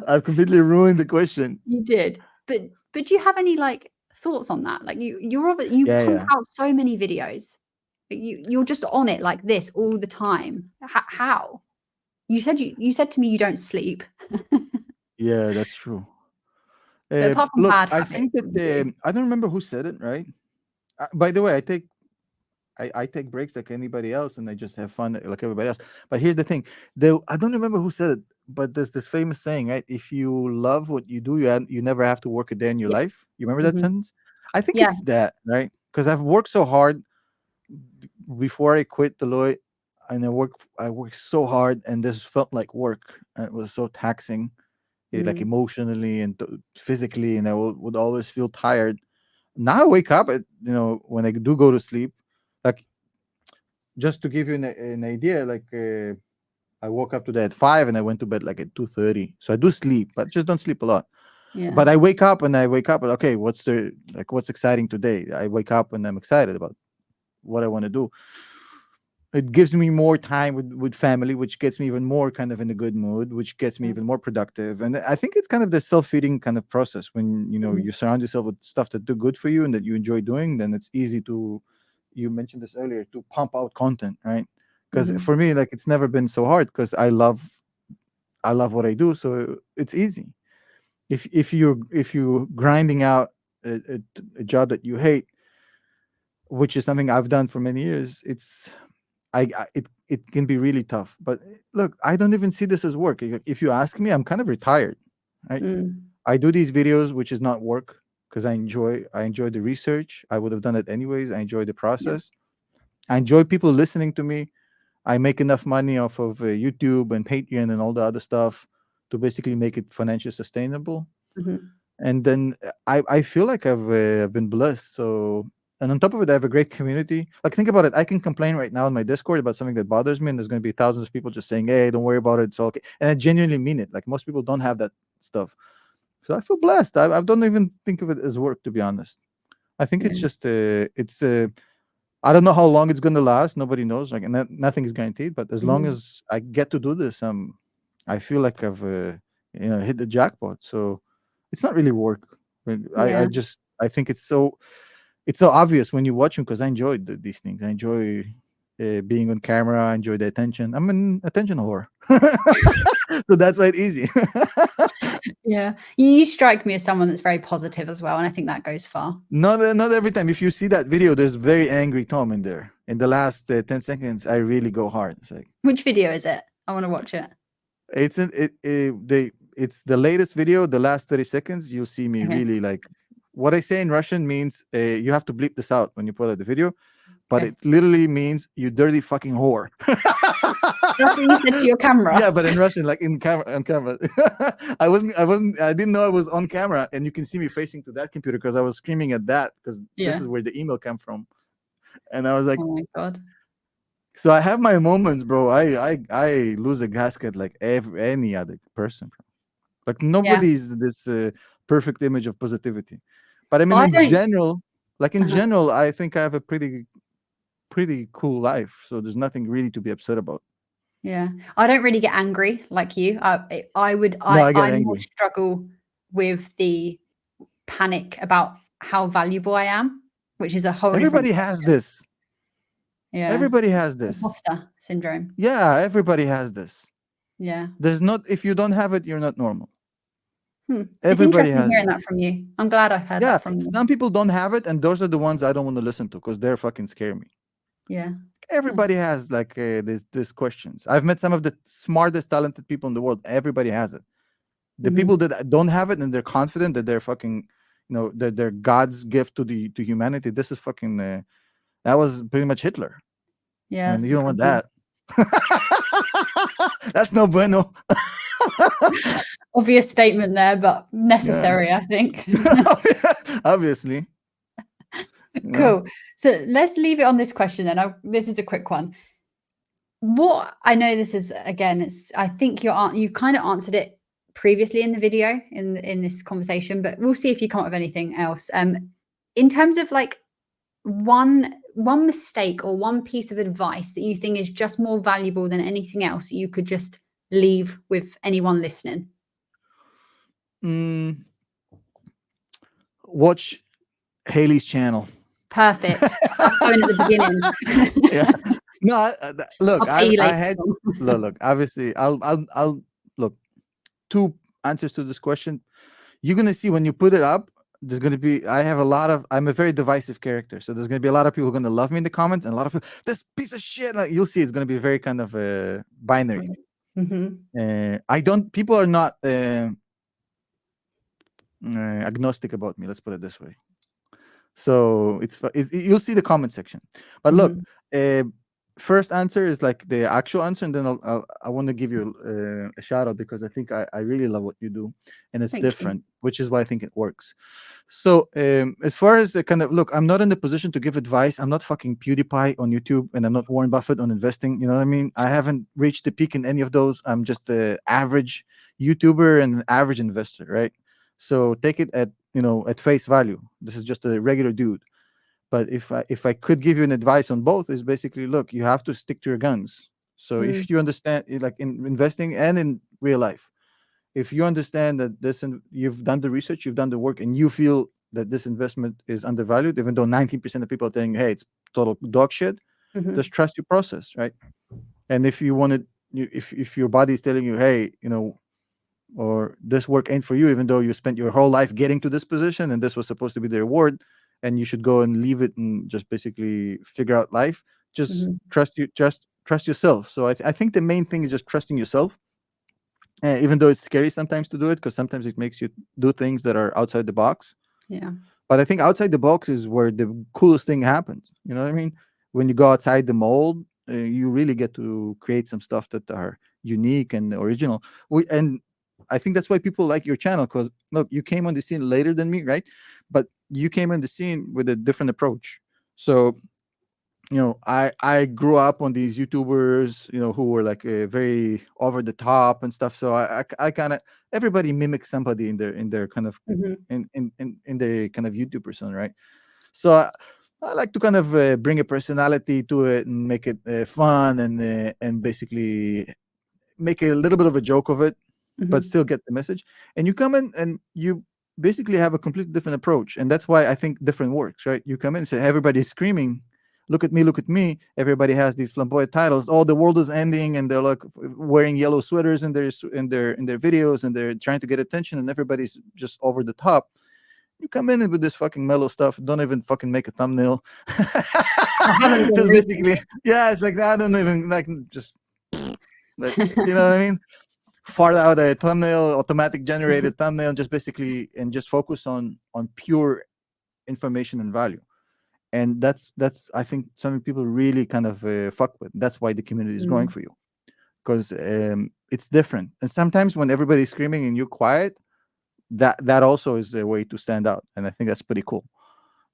I've completely ruined the question.
You did, but do you have any like thoughts on that? Like, you pump out so many videos. You're just on it like this all the time. How? You said to me you don't sleep.
Yeah, that's true.
Apart from
look,
bad
I think that I don't remember who said it, right? By the way, I take breaks like anybody else, and I just have fun like everybody else. But here's the thing: I don't remember who said it, but there's this famous saying, right? If you love what you do, you never have to work a day in your life. You remember that sentence? I think it's that, right? Because I've worked so hard before I quit Deloitte, and I worked so hard, and this felt like work, and it was so taxing, like emotionally and physically, and I would always feel tired. Now I wake up at, when I do go to sleep, like, just to give you an idea, like I woke up today at 5 and I went to bed like at 2:30. So I do sleep, but just don't sleep a lot.
Yeah.
But I wake up and okay, what's exciting today? I wake up and I'm excited about what I want to do. It gives me more time with family, which gets me even more kind of in a good mood, which gets me even more productive. And I think it's kind of the self-feeding kind of process. When you surround yourself with stuff that do good for you and that you enjoy doing, then it's easy to, you mentioned this earlier, to pump out content, right? Because for me, like, it's never been so hard, because I love what I do, so it's easy. If you're grinding out a job that you hate, which is something I've done for many years, it can be really tough. But look, I don't even see this as work. If you ask me, I'm kind of retired, right? I do these videos, which is not work, because I enjoy the research. I would have done it anyways. I enjoy the process. I enjoy people listening to me. I make enough money off of YouTube and Patreon and all the other stuff to basically make it financially sustainable. And then I feel like I've been blessed. So And on top of it, I have a great community. Like, think about it. I can complain right now in my Discord about something that bothers me, and there's going to be thousands of people just saying, "Hey, don't worry about it. It's okay." And I genuinely mean it. Like, most people don't have that stuff. So I feel blessed. I don't even think of it as work, to be honest. I think it's just I don't know how long it's going to last. Nobody knows. Like, and nothing is guaranteed. But as long as I get to do this, I feel like I've hit the jackpot. So it's not really work. I think it's so obvious when you watch them, because I enjoyed these things. I enjoy being on camera. I enjoy the attention. I'm an attention whore. So that's why it's easy.
Yeah, you strike me as someone that's very positive as well, and I think that goes far.
Not every time. If you see that video, there's very angry Tom in there. In the last 10 seconds, I really go hard. It's like,
which video is it? I want to watch it.
It's the latest video. The last 30 seconds, you'll see me really like. What I say in Russian means you have to bleep this out when you put out the video, but it literally means you dirty fucking whore.
That's what you said to your camera.
Yeah, but in Russian, like on camera. I didn't know I was on camera, and you can see me facing to that computer because I was screaming at that, because this is where the email came from. And I was like,
oh my God.
So I have my moments, bro. I lose a gasket like any other person, bro. Like, nobody's this perfect image of positivity. But I mean, in general, I think I have a pretty cool life. So there's nothing really to be upset about.
Yeah, I don't really get angry like you. I more struggle with the panic about how valuable I am, which is a whole.
Everybody has this.
Yeah,
everybody has this
imposter syndrome.
Yeah, everybody has this.
Yeah,
there's not. If you don't have it, you're not normal.
Everybody has hearing that from you. I'm glad I heard that from you.
Some people don't have it, and those are the ones I don't want to listen to because they're fucking scare me.
Yeah.
Everybody has like these questions. I've met some of the smartest, talented people in the world. Everybody has it. The people that don't have it and they're confident that they're fucking, that they're God's gift to humanity. This is fucking. That was pretty much Hitler.
Yeah,
and you don't want that. That's no bueno.
Obvious statement there, but necessary, I think.
Obviously.
Cool. So let's leave it on this question then. This is a quick one. What I know this is, again, I think you kind of answered it previously in the video in this conversation, but we'll see if you come up with anything else. In terms of like one mistake or one piece of advice that you think is just more valuable than anything else you could just leave with anyone listening.
Watch Hayley's channel.
Perfect. That's going at the beginning.
Yeah. No, look, I had look. Obviously, I'll look. Two answers to this question. You're gonna see when you put it up. There's gonna be. I'm a very divisive character, so there's gonna be a lot of people who are gonna love me in the comments, and a lot of people, this piece of shit. Like, you'll see, it's gonna be very kind of binary. People are not agnostic about me. Let's put it this way. So you'll see the comment section. But look, first answer is like the actual answer, and then I want to give you a shout out because I think I really love what you do, and it's different, which is why I think it works. So as far as the kind of look, I'm not in the position to give advice. I'm not fucking PewDiePie on YouTube, and I'm not Warren Buffett on investing. You know what I mean? I haven't reached the peak in any of those. I'm just the average YouTuber and an average investor, right? So take it at face value. This is just a regular dude. But if I could give you an advice on both, is basically, look, you have to stick to your guns. So if you understand, like in investing and in real life, if you understand that you've done the research, you've done the work, and you feel that this investment is undervalued, even though 19% of people are telling you, hey, it's total dog shit, just trust your process, right? And if you want if your body is telling you, hey, or this work ain't for you, even though you spent your whole life getting to this position and this was supposed to be the reward, and you should go and leave it and just basically figure out life, just trust yourself. So I think the main thing is just trusting yourself, even though it's scary sometimes to do it, because sometimes it makes you do things that are outside the box.
Yeah.
But I think outside the box is where the coolest thing happens. You know what I mean? When you go outside the mold, you really get to create some stuff that are unique and original. And I think that's why people like your channel, because look, you came on the scene later than me, right? But you came on the scene with a different approach. So, I grew up on these YouTubers, who were like very over the top and stuff. So I kind of, everybody mimics somebody in their kind of in their kind of YouTube persona, right? So I like to kind of bring a personality to it and make it fun and basically make a little bit of a joke of it, but still get the message. And you come in and you basically have a completely different approach, and that's why I think different works, right? You come in and say everybody's screaming, look at me, look at me. Everybody has these flamboyant titles. Oh, the world is ending, and they're like wearing yellow sweaters in their videos, and they're trying to get attention, and everybody's just over the top. You come in with this fucking mellow stuff. Don't even fucking make a thumbnail. Just basically, yeah, it's like I don't even like just, like, you know what I mean? Fart out a thumbnail, automatic generated thumbnail, just basically, and just focus on pure information and value. And that's I think some people really kind of fuck with. That's why the community is growing for you, because it's different. And sometimes when everybody's screaming and you're quiet, that also is a way to stand out, and I think that's pretty cool.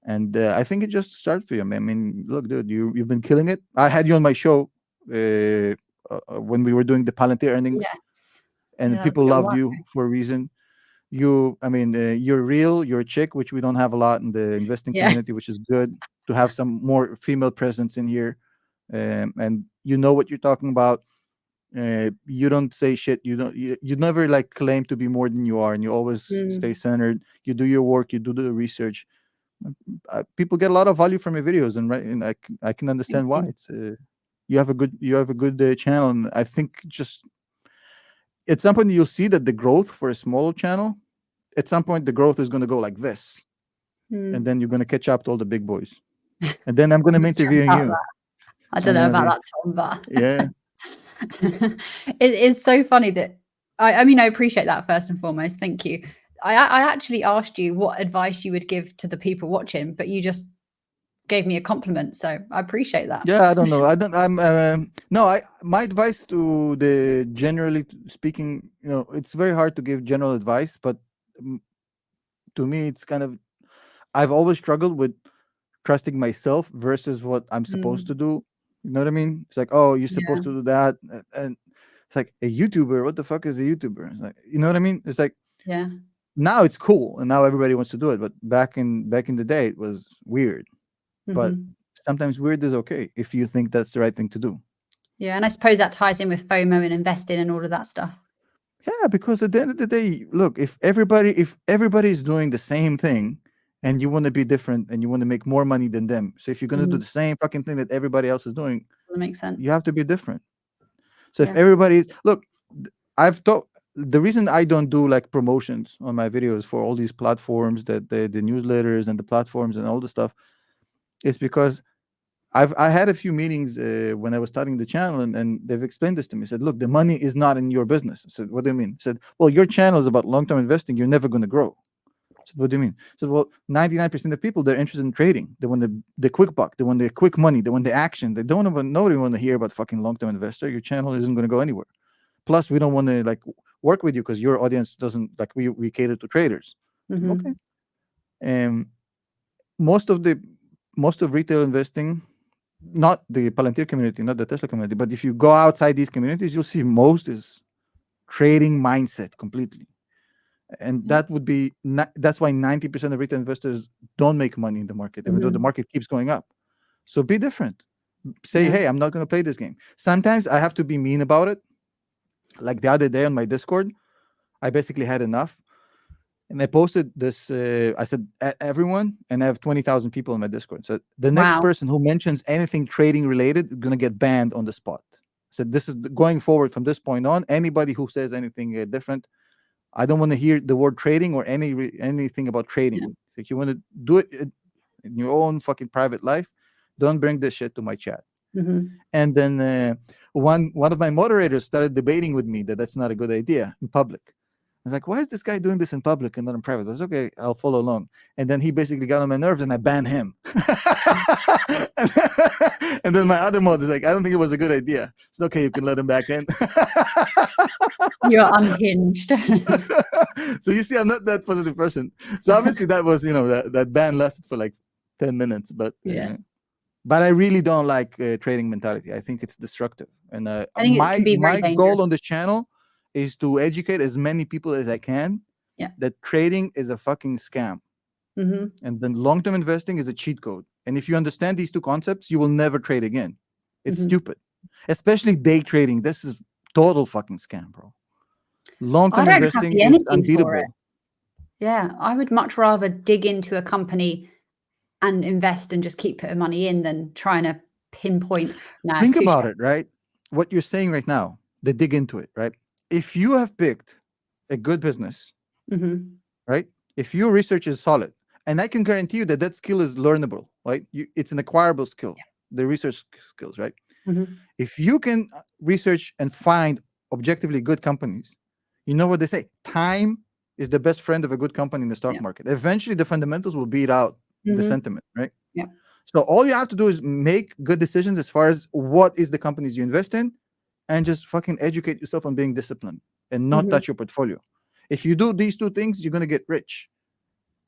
And I think it just started for you, man. I mean, look, dude, you've been killing it. I had you on my show when we were doing the Palantir earnings,
Yes.
and people loved you for a reason. You're real. You're a chick, which we don't have a lot in the investing community, which is good to have some more female presence in here. And you know what you're talking about. You don't say shit. You never like claim to be more than you are, and you always stay centered. You do your work. You do the research. People get a lot of value from your videos, and I can understand why. It's you have a good channel, and I think just at some point you'll see that the growth for a small channel, at some point the growth is going to go like this, and then you're going to catch up to all the big boys, and then I'm going to be interviewing you.
I don't know about that, Tom, but
yeah.
It is so funny that I mean, I appreciate that first and foremost. Thank you. I actually asked you what advice you would give to the people watching, but you just gave me a compliment, so I appreciate that.
Yeah, I don't know. My advice to the, generally speaking, it's very hard to give general advice, but to me, it's kind of, I've always struggled with trusting myself versus what I'm supposed to do. You know what I mean? It's like, oh, you're supposed to do that, and it's like a YouTuber. What the fuck is a YouTuber? It's like, you know what I mean? It's like,
yeah.
Now it's cool, and now everybody wants to do it. But back in the day, it was weird. But sometimes weird is okay if you think that's the right thing to do.
Yeah, and I suppose that ties in with FOMO and investing and all of that stuff.
Yeah, because at the end of the day, look, if everybody is doing the same thing, and you want to be different and you want to make more money than them, so if you're going to do the same fucking thing that everybody else is doing,
that makes sense.
You have to be different. So if everybody's, look, I've thought the reason I don't do like promotions on my videos for all these platforms, that the newsletters and the platforms and all the stuff, is because I had a few meetings when I was starting the channel, and they've explained this to me. Said, look, the money is not in your business. I said, what do you mean? I said, well, your channel is about long-term investing. You're never going to grow. I said, what do you mean? I said, well, 99% of people, they're interested in trading. They want the quick buck. They want the quick money. They want the action. They don't even nobody want to hear about fucking long-term investor. Your channel isn't going to go anywhere. Plus, we don't want to like work with you because your audience doesn't like we cater to traders. Okay. And most of retail investing, not the Palantir community, not the Tesla community, but if you go outside these communities, you'll see most is trading mindset completely. And that would be that's why 90% of retail investors don't make money in the market, even though the market keeps going up. So be different. Say, hey, I'm not going to play this game. Sometimes I have to be mean about it. Like the other day on my Discord, I basically had enough. And I posted this, I said, everyone, and I have 20,000 people in my Discord. So the next person who mentions anything trading related is going to get banned on the spot. So this is going forward from this point on. Anybody who says anything different, I don't want to hear the word trading or anything about trading. Yeah. If you want to do it in your own fucking private life, don't bring this shit to my chat. And then one of my moderators started debating with me that that's not a good idea in public. I was like, why is this guy doing this in public and not in private? I was okay, I'll follow along. And then he basically got on my nerves and I banned him. And then my other mod is like, I don't think it was a good idea. It's okay, you can let him back in.
You're unhinged.
So you see, I'm not that positive person. So obviously that was, that ban lasted for like 10 minutes. But But I really don't like trading mentality. I think it's destructive. And
I think it can be very dangerous.
goal on this channel is to educate as many people as I can that trading is a fucking scam. And then long-term investing is a cheat code. And if you understand these two concepts, you will never trade again. It's stupid. Especially day trading. This is total fucking scam, bro. Long-term investing is unbeatable.
Yeah, I would much rather dig into a company and invest and just keep putting money in than trying to pinpoint.
Think about it, right? What you're saying right now, they dig into it, right? If you have picked a good business, right? If your research is solid, and I can guarantee you that that skill is learnable, right? It's an acquirable skill, the research skills, right? If you can research and find objectively good companies, you know what they say, time is the best friend of a good company in the stock market. Eventually the fundamentals will beat out the sentiment, right? So all you have to do is make good decisions as far as what is the companies you invest in, and just fucking educate yourself on being disciplined and not touch your portfolio. If you do these two things, you're gonna get rich.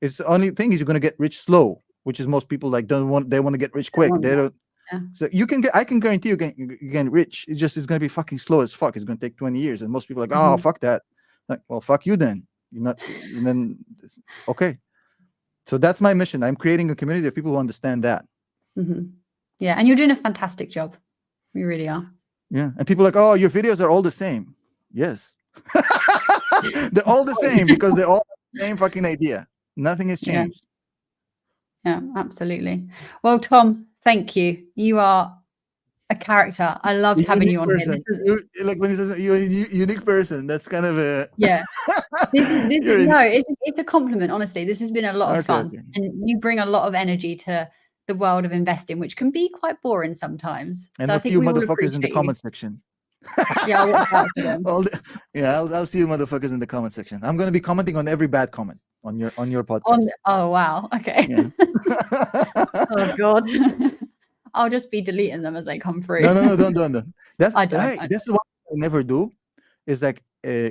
It's the only thing is you're gonna get rich slow, which is most people like they want to get rich quick. They don't. So you can get, I can guarantee you get rich. It's gonna be fucking slow as fuck. It's gonna take 20 years, and most people are like, oh fuck that. Like, well, fuck you then. You're not. And then okay. So that's my mission. I'm creating a community of people who understand that.
Yeah, and you're doing a fantastic job. You really are.
Yeah, and people are like, oh, your videos are all the same. Yes, they're all the same because they're all the same fucking idea. Nothing has changed.
Yeah, absolutely. Well, Tom, thank you. You are a character. I loved having you on here. This is,
like when he says you're a unique person, that's kind of a
it's a compliment. Honestly, this has been a lot of fun, and you bring a lot of energy to the world of investing, which can be quite boring sometimes.
And I'll see you motherfuckers in the comment section.
Yeah, I'll watch out for them.
I'll see you motherfuckers in the comment section. I'm going to be commenting on every bad comment on your podcast.
Oh wow, okay. Yeah. Oh god. I'll just be deleting them as they come through.
No, don't. That's what I never do. Is like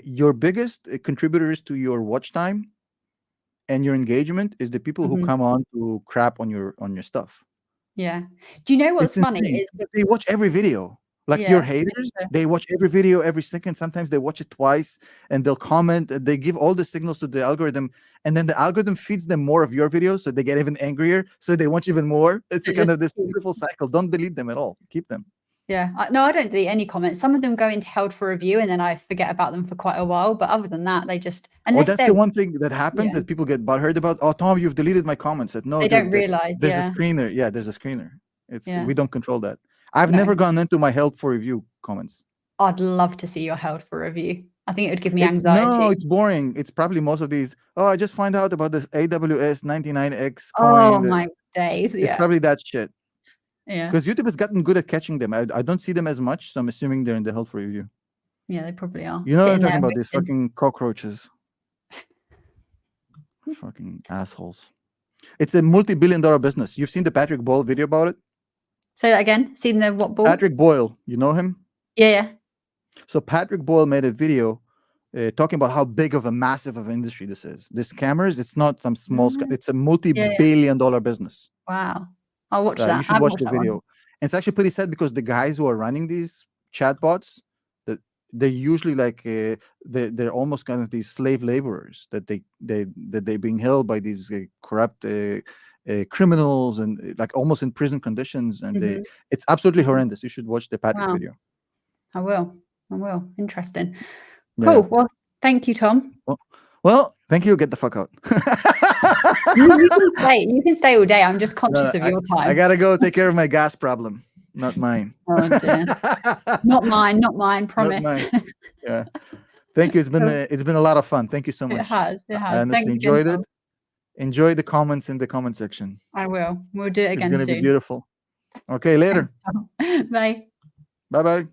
your biggest contributors to your watch time and your engagement is the people who come on to crap on your stuff.
Yeah. Do you know what's funny? Is
they watch every video. Like your haters, they watch every video every second. Sometimes they watch it twice and they'll comment. They give all the signals to the algorithm, and then the algorithm feeds them more of your videos, so they get even angrier. So they watch even more. It's kind of this beautiful cycle. Don't delete them at all. Keep them.
Yeah. No, I don't delete any comments. Some of them go into held for review, and then I forget about them for quite a while. But other than that, they just
that's the one thing that happens that people get butthurt about. Oh, Tom, you've deleted my comments. No,
they don't realize.
There's a screener. Yeah, there's a screener. We don't control that. I've never gone into my held for review comments.
I'd love to see your held for review. I think it would give me anxiety.
No, it's boring. It's probably most of these. Oh, I just find out about this AWS 99X
coin. Oh my days.
It's probably that shit. Yeah. Because YouTube has gotten good at catching them. I don't see them as much, so I'm assuming they're in the held for review.
Yeah, they probably are.
You know what I'm talking about? These fucking cockroaches. Fucking assholes. It's a multi-billion-dollar business. You've seen the Patrick Boyle video about it?
Say that again. Seen the what ball?
Patrick Boyle. You know him?
Yeah.
So Patrick Boyle made a video talking about how big of a massive of an industry this is. This cameras, it's not some small. It's a multi-billion-dollar business.
Wow. I'll watch that.
You should watch the video. And it's actually pretty sad because the guys who are running these chatbots, they're usually like they're almost kind of these slave laborers that they're being held by these corrupt criminals and like almost in prison conditions, and it's absolutely horrendous. You should watch the Patrick video.
I will. Interesting. Cool. Well, thank you, Tom.
Well, thank you. Get the fuck out.
You can stay all day. I'm just conscious of your time.
I gotta go take care of my gas problem. Not mine.
Oh dear. Not mine. Promise. Not mine.
Yeah. Thank you. It's been a lot of fun. Thank you so much.
It has.
I honestly enjoyed it. Enjoy the comments in the comment section.
I will. We'll do it again soon.
It's gonna be beautiful. Okay, later.
Bye.
Bye-bye.